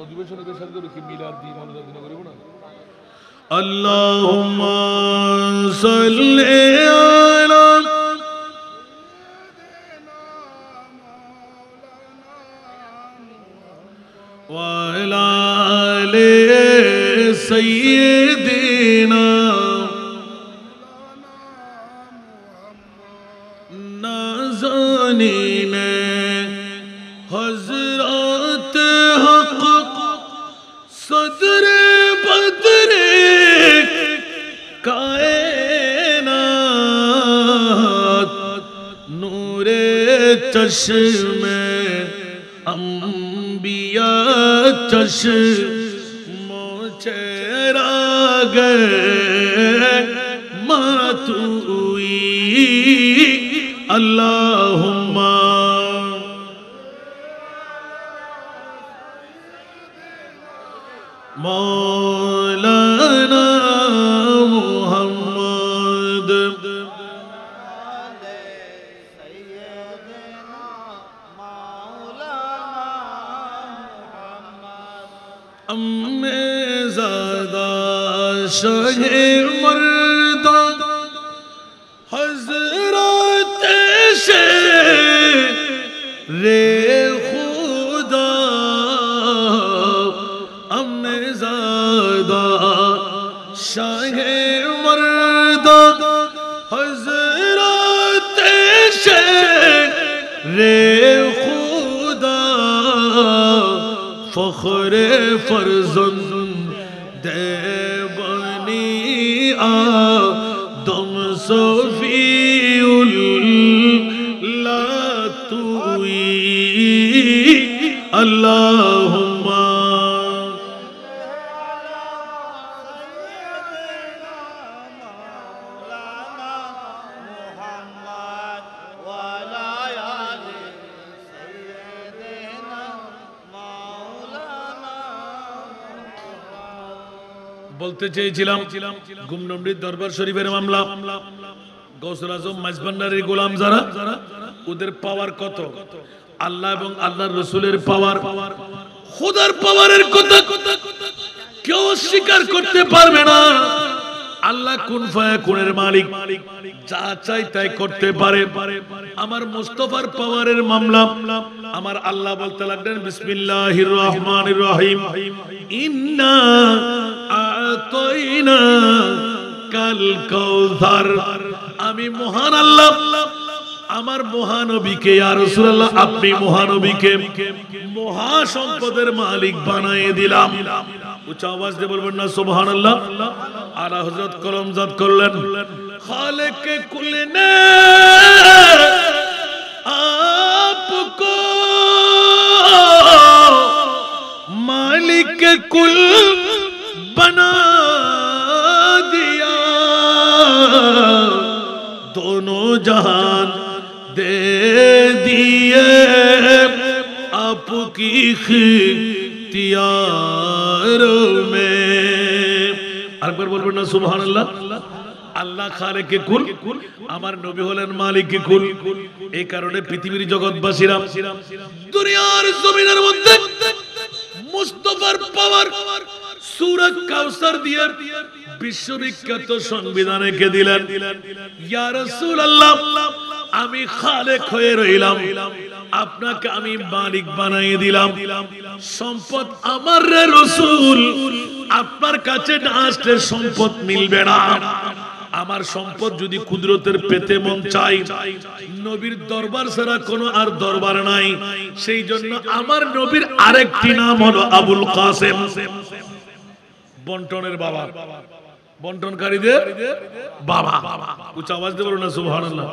অধিবেশনের সাথে কি মিলাদ দিন আমরা দিন করব না? আল্লাহুম্মা সাল্লি আলা ওয়া আলা আলি সাইয়্যিদিনা নাজানিনে হযরত হক সদরে বদরে কায়নাত নূরে চশমে अंबिया चश्मो चेराग मातुई अल्लाहुम्मा मौलाना मुहम्मद अम्मे ज़ादा शाहे मर्दा हज़रत शेरे खुदा अम्मे ज़ादा शाहे मर्दा हज़रत शेरे खुदा फख्रे फर्जंद बनी आदम सफीउल्लाह तुई अल्लाहुम्मा বলতে চেয়েছিলাম গুমনমরিদ দরবার শরীফের মামলা। গৌসুল আজম মাঝভান্ডারির গোলাম যারা, ওদের পাওয়ার কত, আল্লাহ এবং আল্লাহর রাসূলের পাওয়ার, খোদার পাওয়ারের কথা কেউ স্বীকার করতে পারবে না। আল্লাহ কুন ফায়াকুনের মালিক, যা চাই তাই করতে পারে। আমার মুস্তাফার পাওয়ারের মামলা, আমার আল্লাহ বলতে লাগলেন বিসমিল্লাহির রহমানির রহিম, ইন্না আতাইনা কাল কাউসার। আমি মহান আল্লাহ আমার মহানবীকে, ইয়া রাসূলুল্লাহ আপনি মহানবীকে মহা সম্পদের মালিক বানিয়ে দিলাম। উচ্চ আওয়াজ দিয়ে বলবেন না সুবহানাল্লাহ। আলা হযরত কলমজাত করলেন, খালিক কুল ने आपको मालिक कुल बना दिया, दोनों जहान दे दिए आपकी इख्तियार में। আরেকবার বলবেন না সুবহানাল্লাহ। আল্লাহ খালেকে কুল, আমার নবী হলেন মালিকে কুল। এই কারণে পৃথিবীর জগৎবাসীরা দুনিয়ার জমিনের মধ্যে মুস্তাফার পাওয়ার সূরা কাউসার দিয়ে বিশ্ববিখ্যাত সংবিধান এঁকে দিলেন। ইয়া রাসূলুল্লাহ আমি খালেক হয়ে রইলাম, আপনাকে আমি মালিক বানিয়ে দিলাম। সম্পদ আমার রে রাসূল, আপনার কাছে না আসলে সম্পদ মিলবে না। আমার সম্পদ যদি কুদরতের পেতে মন চাই, নবীর দরবার ছাড়া কোনো আর দরবার নাই। সেই জন্য আমার নবীর আরেকটি নাম হলো আবুল কাসেম, বন্টনের বাবা, বন্টনকারীদের বাবা। উচ্চ আওয়াজ দিয়ে বলুন না সুবহানাল্লাহ।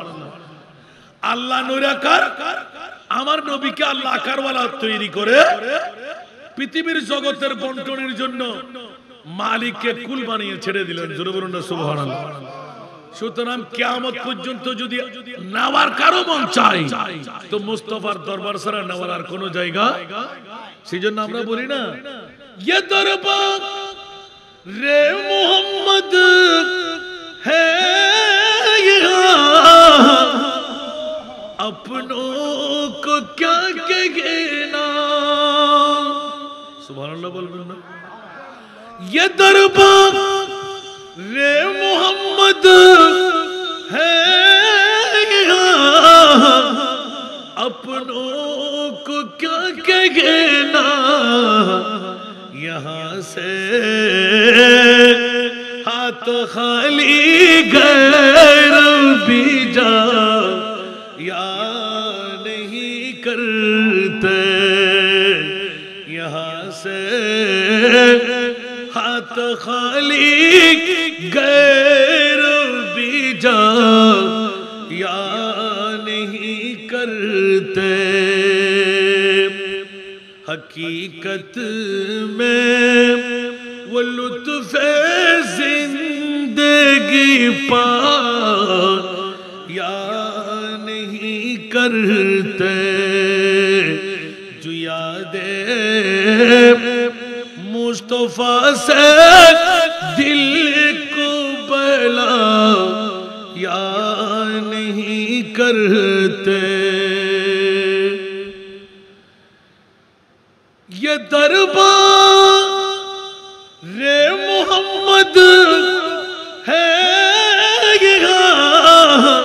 আল্লাহ নূরাকার, আমার নবীকে আল্লাহ আকারওয়ালা তৈরি করে পৃথিবীর জগতের বন্টনের জন্য মালিককে কুল বানিয়ে ছেড়ে দিলেন। জোরে বলুন না সুবহানাল্লাহ। সুতরাং কিয়ামত পর্যন্ত যদি নেওয়ার কারো মন চাই, তো মুস্তাফার দরবার ছাড়া নেওয়ার আর কোনো জায়গা। সেই জন্য আমরা বলি না, ये दरबार रे मोहम्मद है यहाँ, अपनों को क्या कहना। सुभानअल्लाह बोलবেন না। ये दरबार रे मोहम्मद है यहाँ, अपनों को क्या कहना। यहाँ से हाथ खाली गैर भी जा या नहीं करते। यहाँ से हाथ खाली गैर भी जा या नहीं करते। हकीकत में वो लुत्फ़ जिंदगी पा या नहीं करते। जो यादे मुस्तफा से दिल को बला या नहीं करते। ये दरबार रे मोहम्मद है यहाँ,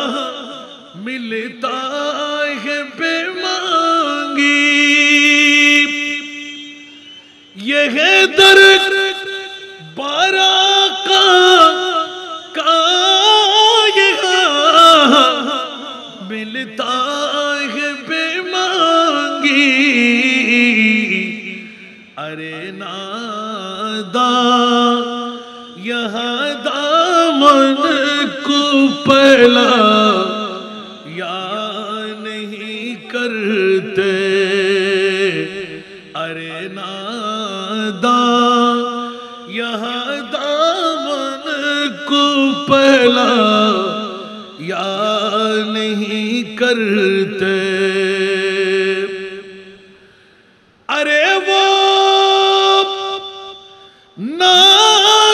मिलता है बेमांगी। ये है दर बारा का यहाँ, मिलता है बेमांगी। अरे नादा यहाँ दामन को पहला या नहीं करते। अरे नादा यहाँ दामन को पहला या नहीं करते। अरे वो ना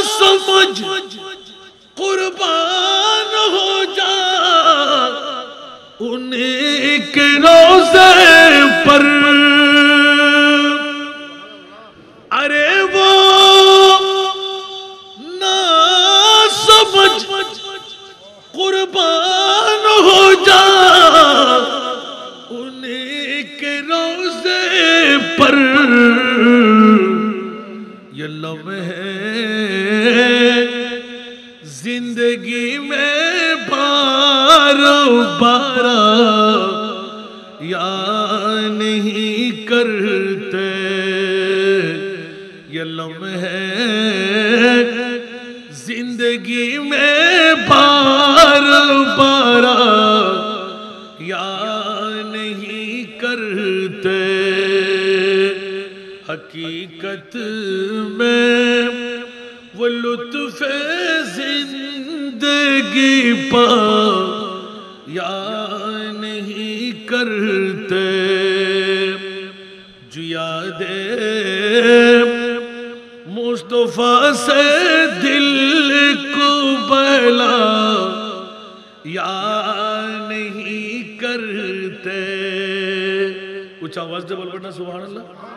समझ कुर्बान हो जा उन्हीं के रोज़े पर। अरे वो ना समझ कुर्बान हो जा उन्हीं के रोज़े पर। ये लम्हे जिंदगी में बारो बारा या नहीं करते। ये लम्हे जिंदगी में बारो बारा या नहीं करते। हकीकत में वो लुत्फ़ जिंदगी पा या नहीं करते। जो यादे मुस्तफा से दिल को बहला या नहीं करते। कुछ आवाज से बोल बेटा सुभान अल्लाह।